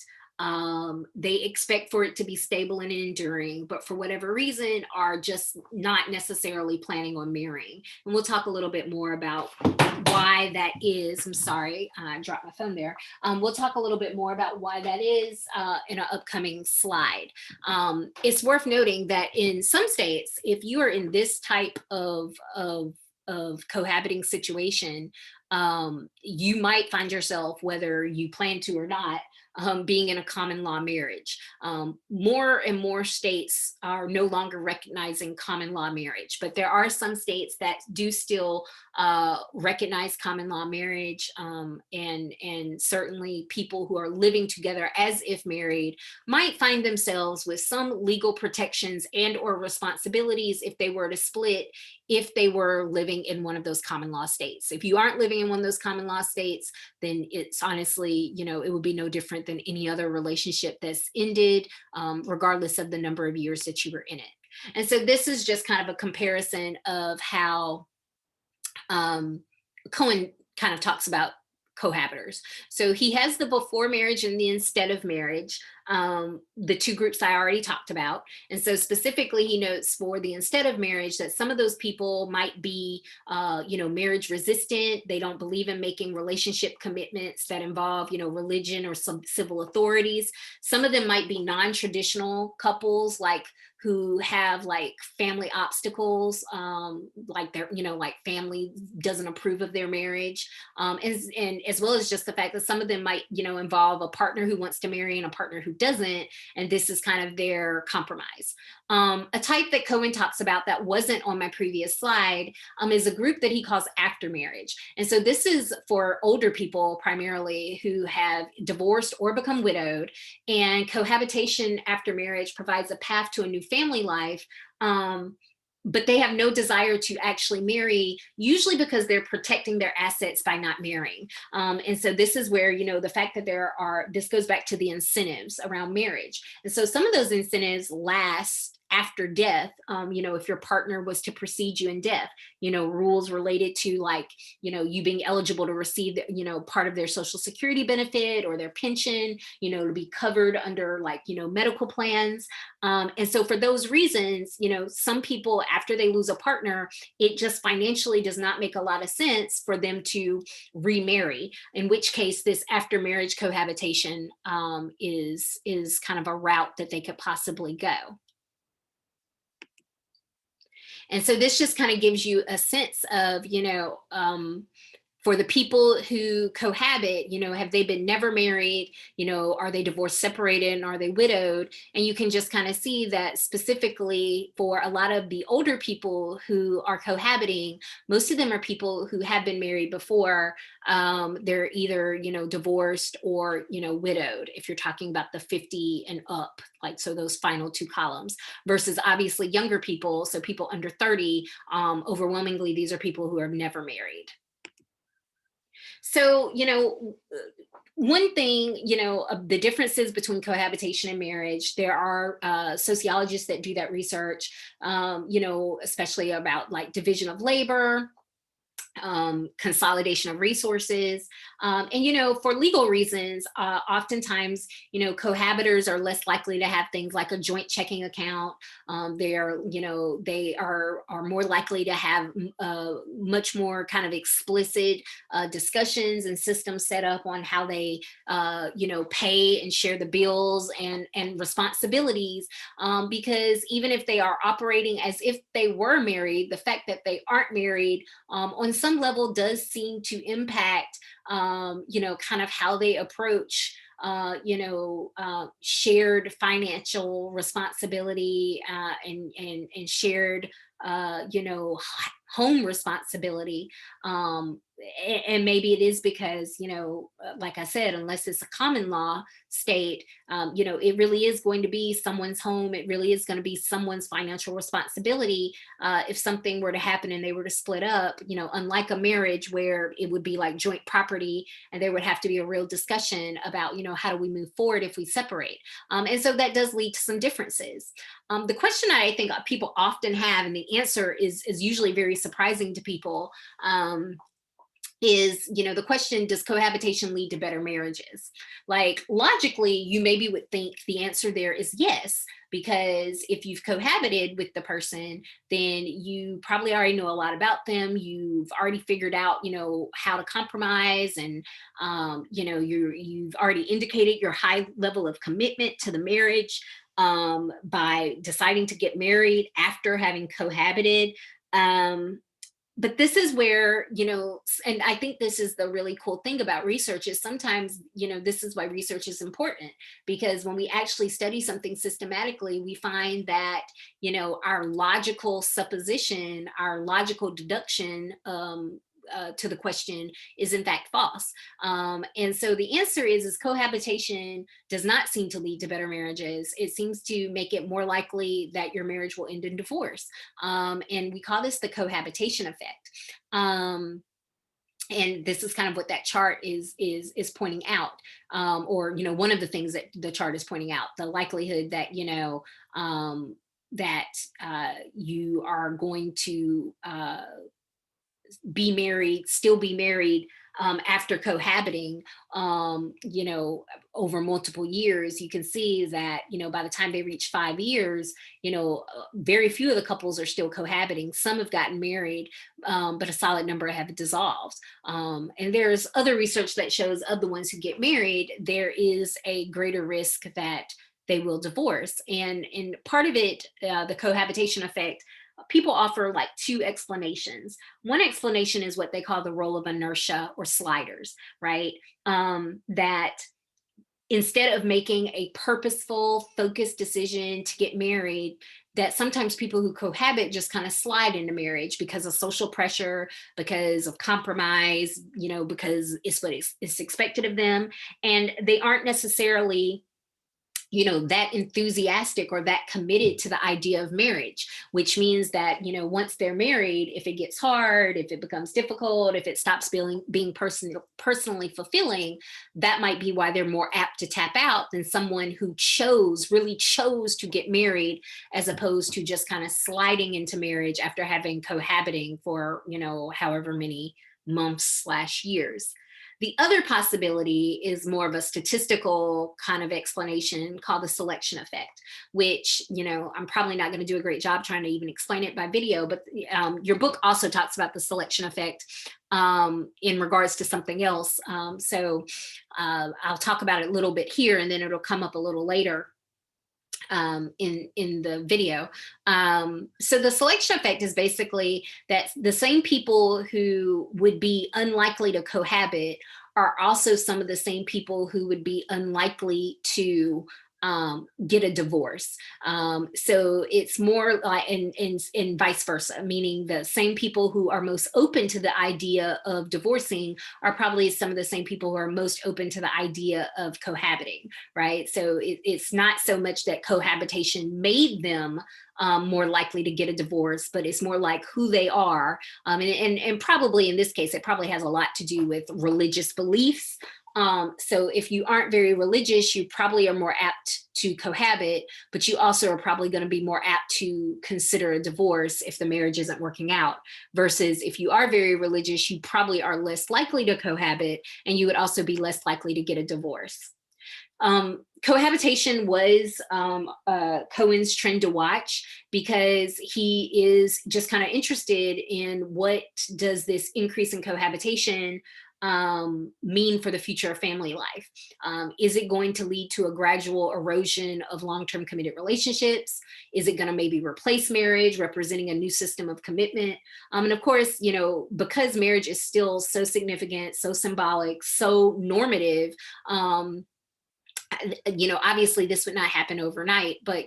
They expect for it to be stable and enduring, but for whatever reason are just not necessarily planning on marrying. And we'll talk a little bit more about why that is. I'm sorry, I dropped my phone there. We'll talk a little bit more about why that is in an upcoming slide. It's worth noting that in some states, if you are in this type of cohabiting situation, you might find yourself, whether you plan to or not, being in a common law marriage. More and more states are no longer recognizing common law marriage, but there are some states that do still recognize common law marriage, and certainly people who are living together as if married might find themselves with some legal protections and or responsibilities if they were to split, if they were living in one of those common law states. If you aren't living in one of those common law states, then it's honestly, it would be no different than any other relationship that's ended, regardless of the number of years that you were in it. And so this is just kind of a comparison of how Cohen kind of talks about cohabitors. So he has the before marriage and the instead of marriage, the two groups I already talked about. And so specifically, he notes for the instead of marriage that some of those people might be, marriage resistant. They don't believe in making relationship commitments that involve, religion or some civil authorities. Some of them might be non-traditional couples, like who have like family obstacles, like like family doesn't approve of their marriage, and as well as just the fact that some of them might, involve a partner who wants to marry and a partner who doesn't, and this is kind of their compromise. A type that Cohen talks about that wasn't on my previous slide is a group that he calls after marriage. And so this is for older people primarily who have divorced or become widowed, and cohabitation after marriage provides a path to a new family life. But they have no desire to actually marry, usually because they're protecting their assets by not marrying. And so this is where, the fact that this goes back to the incentives around marriage. And so some of those incentives last after death, if your partner was to precede you in death, rules related to like, you being eligible to receive, part of their social security benefit or their pension, to be covered under like, medical plans. And so for those reasons, some people, after they lose a partner, it just financially does not make a lot of sense for them to remarry, in which case this after marriage cohabitation is kind of a route that they could possibly go. And so this just kind of gives you a sense of, for the people who cohabit, have they been never married? Are they divorced, separated, and are they widowed? And you can just kind of see that specifically for a lot of the older people who are cohabiting, most of them are people who have been married before. They're either, divorced or, widowed, if you're talking about the 50 and up, like, so those final two columns, versus obviously younger people. So people under 30, overwhelmingly, these are people who are never married. So, one thing, the differences between cohabitation and marriage, there are sociologists that do that research, especially about like division of labor, consolidation of resources. And, for legal reasons, oftentimes, cohabitors are less likely to have things like a joint checking account. They are more likely to have much more kind of explicit discussions and systems set up on how they, pay and share the bills and responsibilities. Because even if they are operating as if they were married, the fact that they aren't married on some level does seem to impact you know, kind of how they approach shared financial responsibility, and shared, home responsibility. Um, and maybe it is because, like I said, unless it's a common law state, it really is going to be someone's home. It really is going to be someone's financial responsibility. If something were to happen and they were to split up, unlike a marriage where it would be like joint property and there would have to be a real discussion about, how do we move forward if we separate. And so that does lead to some differences. The question I think people often have, and the answer is usually very surprising to people, is, the question, does cohabitation lead to better marriages? Like, logically, you maybe would think the answer there is yes, because if you've cohabited with the person, then you probably already know a lot about them. You've already figured out, how to compromise, and you've already indicated your high level of commitment to the marriage, by deciding to get married after having cohabited. But this is where, and I think this is the really cool thing about research, is sometimes, this is why research is important, because when we actually study something systematically, we find that, our logical supposition, our logical deduction, to the question is in fact false. And so the answer is cohabitation does not seem to lead to better marriages. It seems to make it more likely that your marriage will end in divorce. And we call this the cohabitation effect. And this is kind of what that chart is pointing out, or one of the things that the chart is pointing out: the likelihood that you are going to still be married, after cohabiting, over multiple years. You can see that, by the time they reach 5 years, very few of the couples are still cohabiting. Some have gotten married, but a solid number have dissolved. And there's other research that shows of the ones who get married, there is a greater risk that they will divorce. And part of it, the cohabitation effect, people offer like two explanations. One explanation is what they call the role of inertia or sliders, right? That instead of making a purposeful, focused decision to get married, that sometimes people who cohabit just kind of slide into marriage because of social pressure, because of compromise, because it's what is expected of them. And they aren't necessarily that enthusiastic or that committed to the idea of marriage, which means that, once they're married, if it gets hard, if it becomes difficult, if it stops being personally fulfilling, that might be why they're more apt to tap out than someone who really chose to get married, as opposed to just kind of sliding into marriage after having cohabiting for, however many months/years. The other possibility is more of a statistical kind of explanation called the selection effect, which, I'm probably not going to do a great job trying to even explain it by video, but your book also talks about the selection effect, in regards to something else. So I'll talk about it a little bit here, and then it'll come up a little later in the video. So the selection effect is basically that the same people who would be unlikely to cohabit are also some of the same people who would be unlikely to get a divorce. So it's more like, and vice versa, meaning the same people who are most open to the idea of divorcing are probably some of the same people who are most open to the idea of cohabiting, right? So it's not so much that cohabitation made them more likely to get a divorce, but it's more like who they are. And probably in this case, it probably has a lot to do with religious beliefs. So if you aren't very religious, you probably are more apt to cohabit, but you also are probably going to be more apt to consider a divorce if the marriage isn't working out. Versus if you are very religious, you probably are less likely to cohabit, and you would also be less likely to get a divorce. Cohabitation was Cohen's trend to watch, because he is just kind of interested in what does this increase in cohabitation mean for the future of family life? Is it going to lead to a gradual erosion of long-term committed relationships? Is it going to maybe replace marriage, representing a new system of commitment? And of course, because marriage is still so significant, so symbolic, so normative, obviously this would not happen overnight, but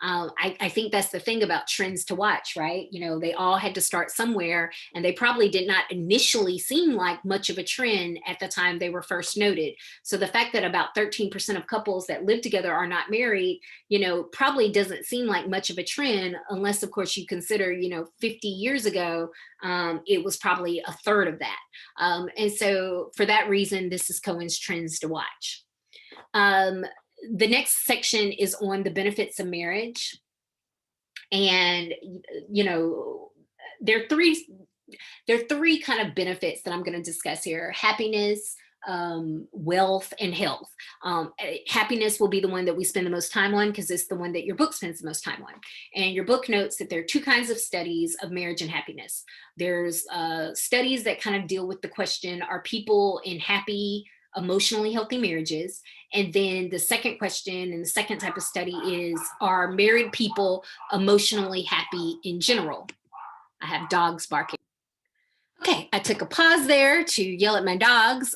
I think that's the thing about trends to watch, right? They all had to start somewhere, and they probably did not initially seem like much of a trend at the time they were first noted. So the fact that about 13% of couples that live together are not married, probably doesn't seem like much of a trend, unless of course you consider, 50 years ago, it was probably a third of that. And so for that reason, this is Cohen's Trends to Watch. Um, the next section is on the benefits of marriage. And, you know, there are three kind of benefits that I'm going to discuss here: happiness, wealth, and health. Happiness will be the one that we spend the most time on because it's the one that your book spends the most time on. And your book notes that there are two kinds of studies of marriage and happiness. There's studies that kind of deal with the question, are people in happy, emotionally healthy marriages? And then the second question and the second type of study is, are married people emotionally happy in general? I have dogs barking. Okay, I took a pause there to yell at my dogs.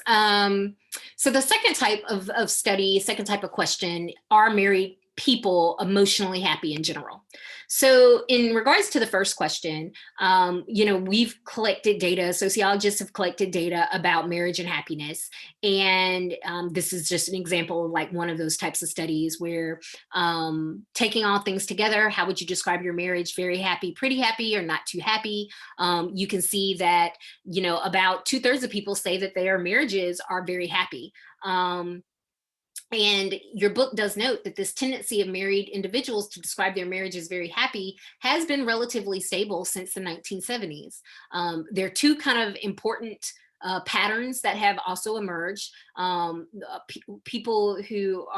So the second type of study, second type of question, are married people emotionally happy in general? So in regards to the first question, we've collected data, sociologists have collected data about marriage and happiness. And this is just an example of like one of those types of studies where, taking all things together, how would you describe your marriage? Very happy, pretty happy, or not too happy? You can see that, about 2/3 of people say that their marriages are very happy. And your book does note that this tendency of married individuals to describe their marriage as very happy has been relatively stable since the 1970s. There are two kind of important patterns that have also emerged. People who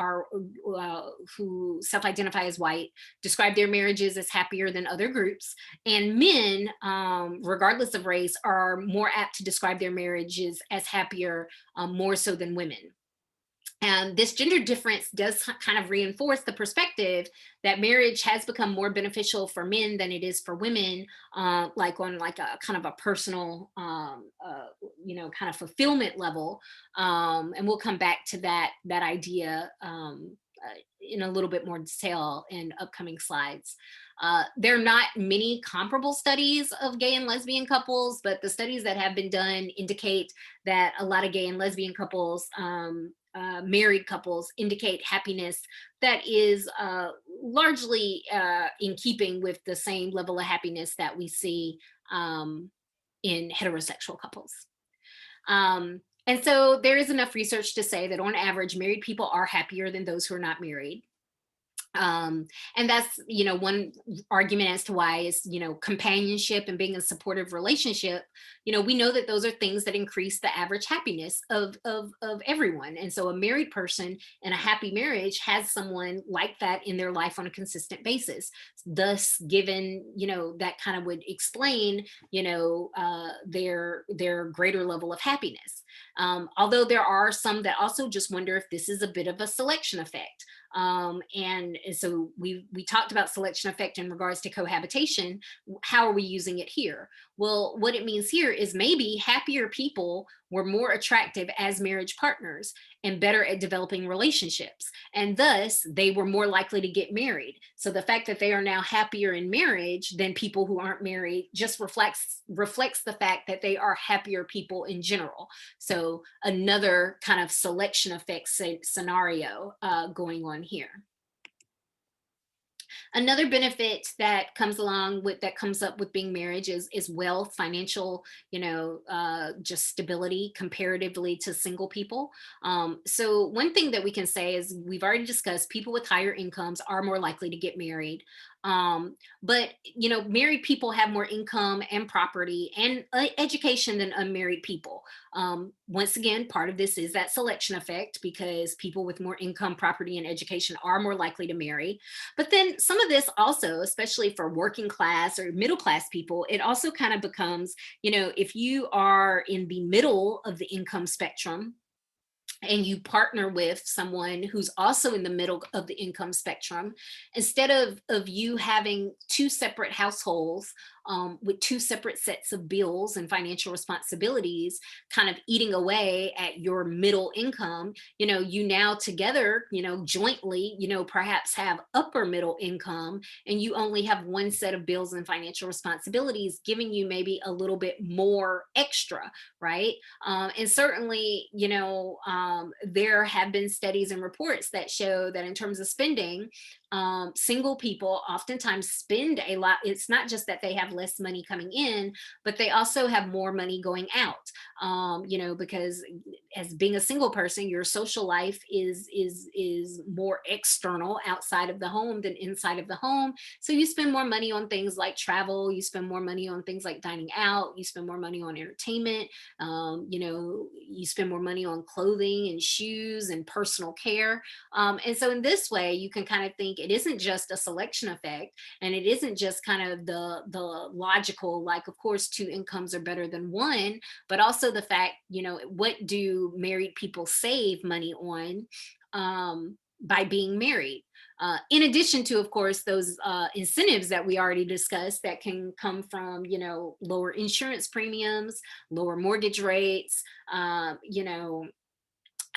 self-identify as white describe their marriages as happier than other groups, and men, regardless of race, are more apt to describe their marriages as happier, more so than women. And this gender difference does kind of reinforce the perspective that marriage has become more beneficial for men than it is for women, like on like a kind of a personal, kind of fulfillment level. And we'll come back to that idea in a little bit more detail in upcoming slides. There are not many comparable studies of gay and lesbian couples, but the studies that have been done indicate that a lot of gay and lesbian couples, married couples, indicate happiness that is largely in keeping with the same level of happiness that we see in heterosexual couples. And so there is enough research to say that on average, married people are happier than those who are not married. And that's, one argument as to why is, companionship and being in a supportive relationship. We know that those are things that increase the average happiness of everyone. And so a married person in a happy marriage has someone like that in their life on a consistent basis. Thus, given, that kind of would explain, their greater level of happiness. Although there are some that also just wonder if this is a bit of a selection effect. And so we talked about selection effect in regards to cohabitation. How are we using it here? Well, what it means here is maybe happier people were more attractive as marriage partners and better at developing relationships, and thus they were more likely to get married. So the fact that they are now happier in marriage than people who aren't married just reflects the fact that they are happier people in general. So another kind of selection effect scenario going on here. Another benefit that comes up with being marriage is wealth, financial, just stability comparatively to single people. So one thing that we can say is we've already discussed people with higher incomes are more likely to get married. But married people have more income and property and education than unmarried people. Once again, part of this is that selection effect, because people with more income, property, and education are more likely to marry. But then some of this also, especially for working class or middle class people, it also kind of becomes, if you are in the middle of the income spectrum and you partner with someone who's also in the middle of the income spectrum, instead of you having two separate households, with two separate sets of bills and financial responsibilities kind of eating away at your middle income, you now together, jointly, perhaps have upper middle income, and you only have one set of bills and financial responsibilities, giving you maybe a little bit more extra, right? And certainly, there have been studies and reports that show that in terms of spending, single people oftentimes spend a lot. It's not just that they have less money coming in, but they also have more money going out. Because as being a single person, your social life is more external, outside of the home than inside of the home. So you spend more money on things like travel. You spend more money on things like dining out. You spend more money on entertainment. You spend more money on clothing and shoes and personal care. And so in this way, you can kind of think it isn't just a selection effect, and it isn't just kind of the logical, like, of course, two incomes are better than one, but also the fact, what do married people save money on by being married? In addition to, of course, those incentives that we already discussed that can come from, lower insurance premiums, lower mortgage rates,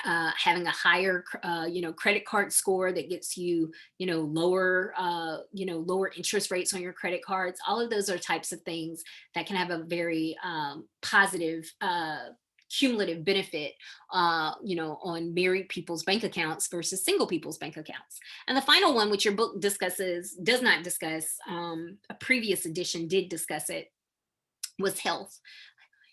having a higher credit card score that gets you lower interest rates on your credit cards. All of those are types of things that can have a very positive cumulative benefit on married people's bank accounts versus single people's bank accounts. And the final one, which your book does not discuss, a previous edition did discuss it, was health.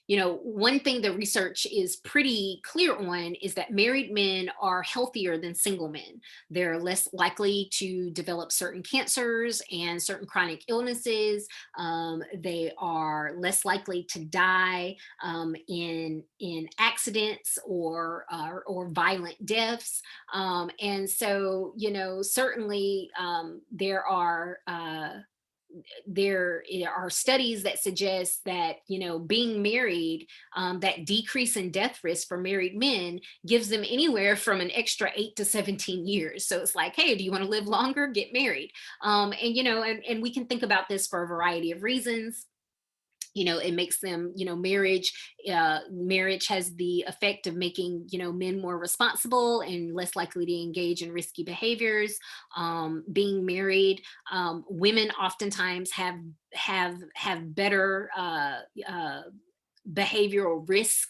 One thing the research is pretty clear on is that married men are healthier than single men. They're less likely to develop certain cancers and certain chronic illnesses. They are less likely to die in accidents or violent deaths. And so, certainly there are studies that suggest that being married, that decrease in death risk for married men gives them anywhere from an extra 8 to 17 years. So it's like, hey, do you want to live longer? Get married. And we can think about this for a variety of reasons. It makes them, marriage has the effect of making men more responsible and less likely to engage in risky behaviors. Being married, women oftentimes have better behavioral risk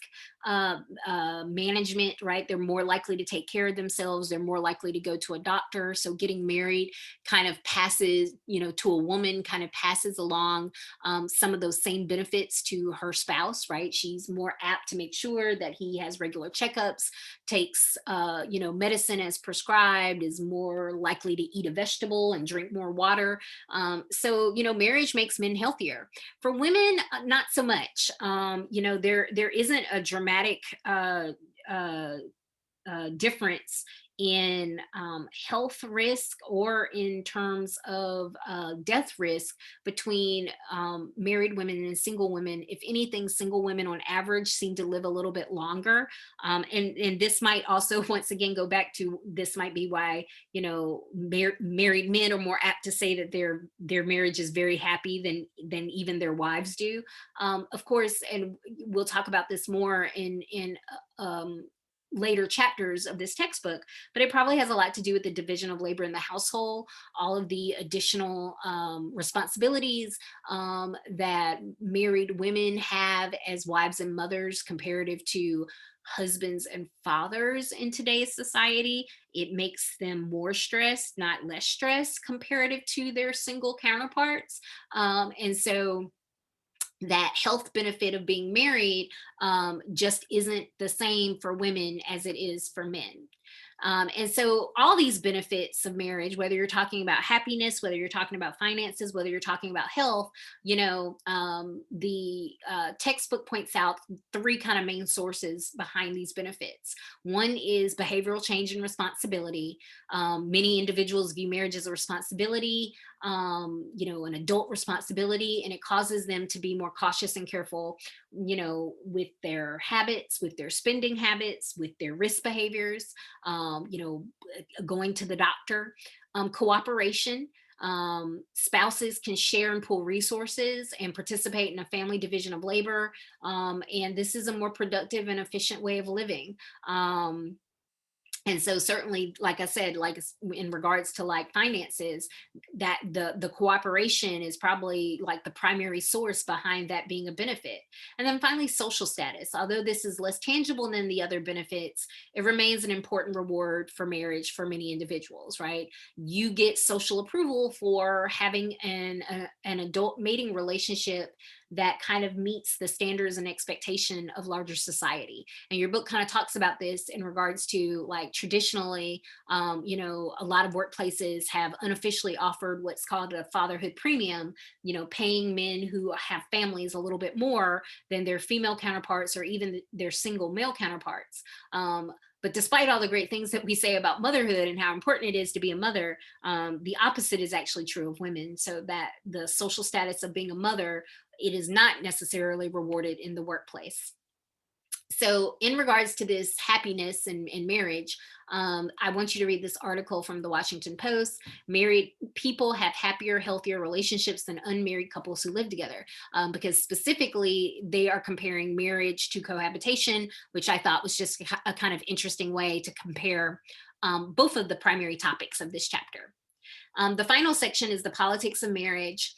management, right? They're more likely to take care of themselves. They're more likely to go to a doctor. So getting married kind of passes, to a woman, kind of passes along some of those same benefits to her spouse, right? She's more apt to make sure that he has regular checkups, takes, medicine as prescribed, is more likely to eat a vegetable and drink more water. So, marriage makes men healthier. For women, not so much. There isn't a dramatic uh, difference in health risk or in terms of death risk between married women and single women. If anything, single women on average seem to live a little bit longer. And this might also, once again, go back to, this might be why, married men are more apt to say that their marriage is very happy than even their wives do. Of course, and we'll talk about this more in later chapters of this textbook, but it probably has a lot to do with the division of labor in the household, all of the additional responsibilities that married women have as wives and mothers comparative to husbands and fathers in today's society. It makes them more stressed, not less stressed, comparative to their single counterparts. And so that health benefit of being married just isn't the same for women as it is for men. And so all these benefits of marriage, whether you're talking about happiness, whether you're talking about finances, whether you're talking about health, the textbook points out three kind of main sources behind these benefits. One is behavioral change and responsibility. Many individuals view marriage as a responsibility, an adult responsibility, and it causes them to be more cautious and careful, with their habits, with their spending habits, with their risk behaviors, going to the doctor. Cooperation. Spouses can share and pool resources and participate in a family division of labor. And this is a more productive and efficient way of living. And so certainly, like I said, like in regards to like finances, that the cooperation is probably like the primary source behind that being a benefit. And then finally, social status. Although this is less tangible than the other benefits, it remains an important reward for marriage for many individuals, right? You get social approval for having an adult mating relationship that kind of meets the standards and expectation of larger society. And your book kind of talks about this in regards to like traditionally, a lot of workplaces have unofficially offered what's called a fatherhood premium, paying men who have families a little bit more than their female counterparts or even their single male counterparts. But despite all the great things that we say about motherhood and how important it is to be a mother, the opposite is actually true of women. So that the social status of being a mother, it is not necessarily rewarded in the workplace. So in regards to this happiness and marriage, I want you to read this article from the Washington Post. Married people have happier, healthier relationships than unmarried couples who live together, because specifically they are comparing marriage to cohabitation, which I thought was just a kind of interesting way to compare both of the primary topics of this chapter. The final section is the politics of marriage.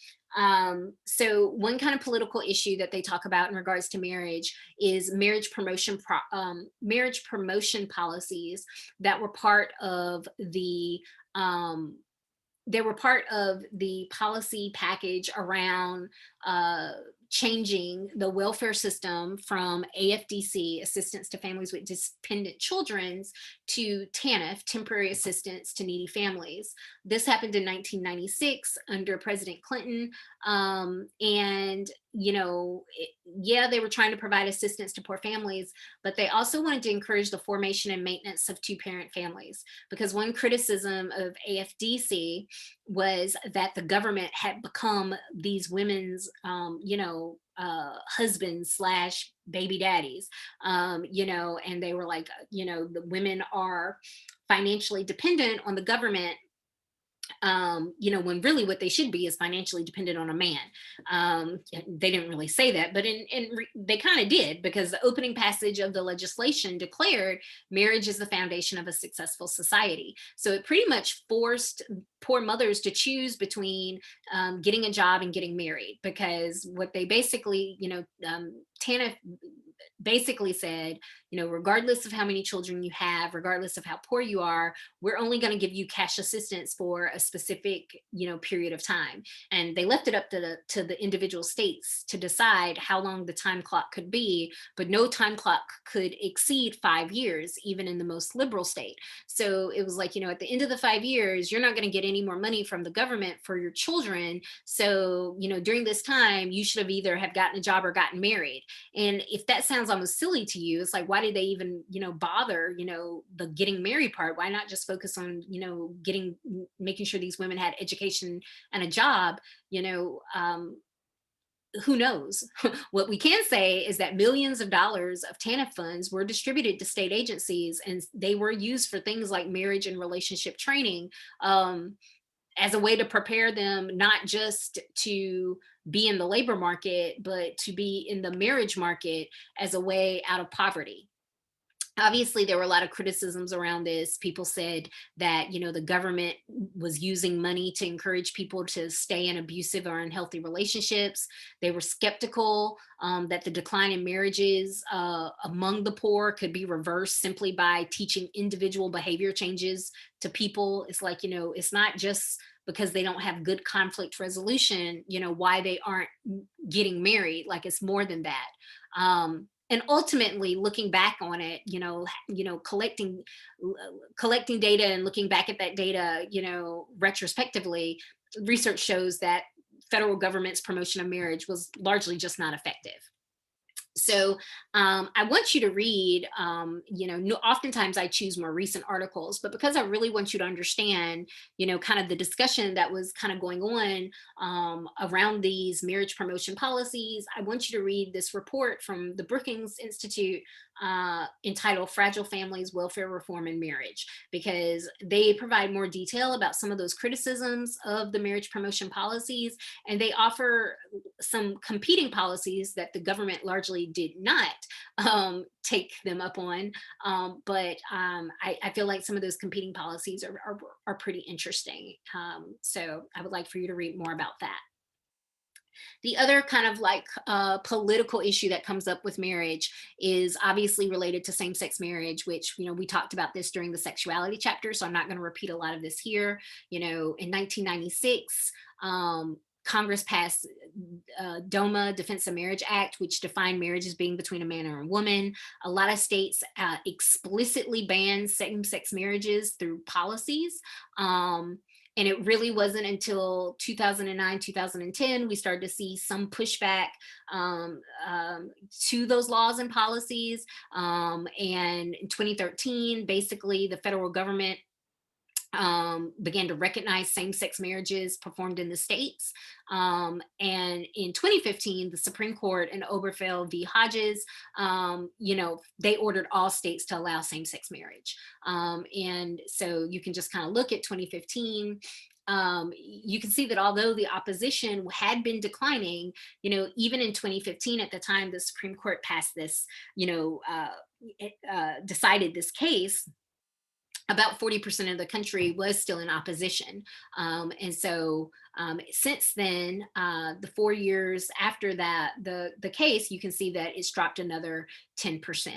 So one kind of political issue that they talk about in regards to marriage is marriage promotion policies that were part of the policy package around changing the welfare system from AFDC, Assistance to Families with Dependent Children, to TANF, Temporary Assistance to Needy Families. This happened in 1996 under President Clinton. And, they were trying to provide assistance to poor families, but they also wanted to encourage the formation and maintenance of two-parent families. Because one criticism of AFDC was that the government had become these women's, husbands slash baby daddies, and they were like, the women are financially dependent on the government, when really what they should be is financially dependent on a man. They didn't really say that, but they kind of did, because the opening passage of the legislation declared marriage is the foundation of a successful society. So it pretty much forced poor mothers to choose between getting a job and getting married, because what they basically, TANF basically said, regardless of how many children you have, regardless of how poor you are, we're only going to give you cash assistance for a specific, period of time. And they left it up to the individual states to decide how long the time clock could be, but no time clock could exceed 5 years, even in the most liberal state. So it was like, at the end of the 5 years, you're not going to get any more money from the government for your children. So, during this time, you should have either have gotten a job or gotten married. And if that sounds almost silly to you, it's like, why did they even, bother, the getting married part? Why not just focus on, making sure these women had education and a job? Who knows? What we can say is that millions of dollars of TANF funds were distributed to state agencies, and they were used for things like marriage and relationship training, as a way to prepare them not just to be in the labor market, but to be in the marriage market as a way out of poverty. Obviously, there were a lot of criticisms around this. People said that, the government was using money to encourage people to stay in abusive or unhealthy relationships. They were skeptical that the decline in marriages among the poor could be reversed simply by teaching individual behavior changes to people. It's like, it's not just because they don't have good conflict resolution, why they aren't getting married. Like, it's more than that. and ultimately looking back on it, collecting data and looking back at that data, retrospectively, research shows that federal government's promotion of marriage was largely just not effective. So I want you to read, oftentimes I choose more recent articles, but because I really want you to understand, kind of the discussion that was kind of going on around these marriage promotion policies, I want you to read this report from the Brookings Institute entitled Fragile Families, Welfare Reform and Marriage, because they provide more detail about some of those criticisms of the marriage promotion policies, and they offer some competing policies that the government largely did not take them up on. But I feel like some of those competing policies are pretty interesting. So I would like for you to read more about that. The other kind of like political issue that comes up with marriage is obviously related to same-sex marriage, which, we talked about this during the sexuality chapter, so I'm not going to repeat a lot of this here. In 1996, Congress passed DOMA, Defense of Marriage Act, which defined marriage as being between a man and a woman. A lot of states explicitly banned same-sex marriages through policies. And it really wasn't until 2009, 2010, we started to see some pushback to those laws and policies. And in 2013, basically, the federal government began to recognize same-sex marriages performed in the states. And in 2015, the Supreme Court in Obergefell v. Hodges, they ordered all states to allow same-sex marriage. And so you can just kind of look at 2015. You can see that although the opposition had been declining, even in 2015, at the time the Supreme Court passed this, decided this case, about 40% of the country was still in opposition. And so since then, the 4 years after that, the case, you can see that it's dropped another 10%.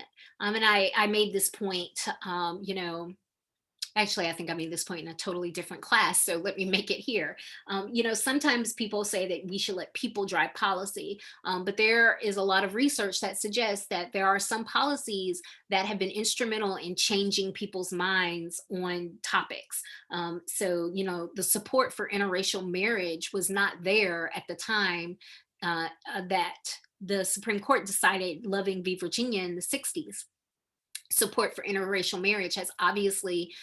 And I made this point, actually, I think I made this point in a totally different class, so let me make it here. Sometimes people say that we should let people drive policy, but there is a lot of research that suggests that there are some policies that have been instrumental in changing people's minds on topics. The support for interracial marriage was not there at the time that the Supreme Court decided Loving v. Virginia in the 60s. Support for interracial marriage has obviously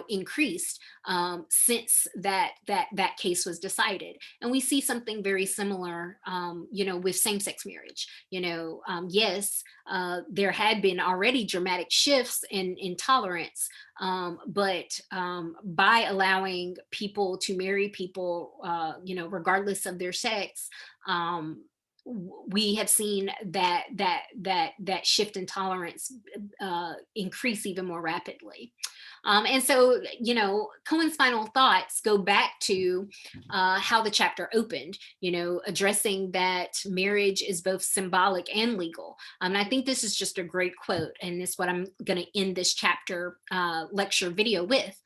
increased since that case was decided, and we see something very similar with same-sex marriage. Yes, there had been already dramatic shifts in tolerance, but by allowing people to marry people regardless of their sex, we have seen that shift in tolerance increase even more rapidly. And so, Cohen's final thoughts go back to how the chapter opened, addressing that marriage is both symbolic and legal. And I think this is just a great quote, and it's what I'm going to end this chapter lecture video with.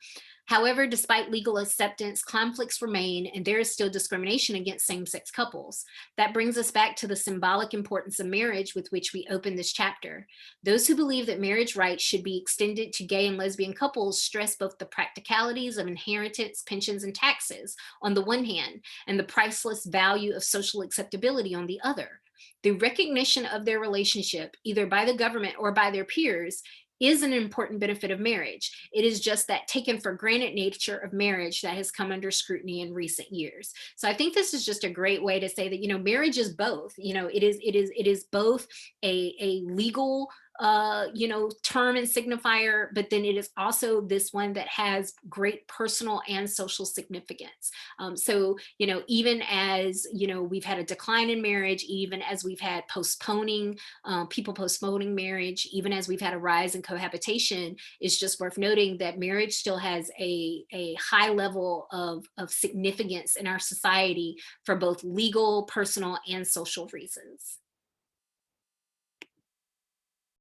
However, despite legal acceptance, conflicts remain, and there is still discrimination against same-sex couples. That brings us back to the symbolic importance of marriage with which we open this chapter. Those who believe that marriage rights should be extended to gay and lesbian couples stress both the practicalities of inheritance, pensions, and taxes on the one hand, and the priceless value of social acceptability on the other. The recognition of their relationship, either by the government or by their peers, is an important benefit of marriage. It is just that taken for granted nature of marriage that has come under scrutiny in recent years. So I think this is just a great way to say that, marriage is both. It is both a legal term and signifier, but then it is also this one that has great personal and social significance. Even as, we've had a decline in marriage, even as we've had people postponing marriage, even as we've had a rise in cohabitation, it's just worth noting that marriage still has a high level of significance in our society for both legal, personal, and social reasons.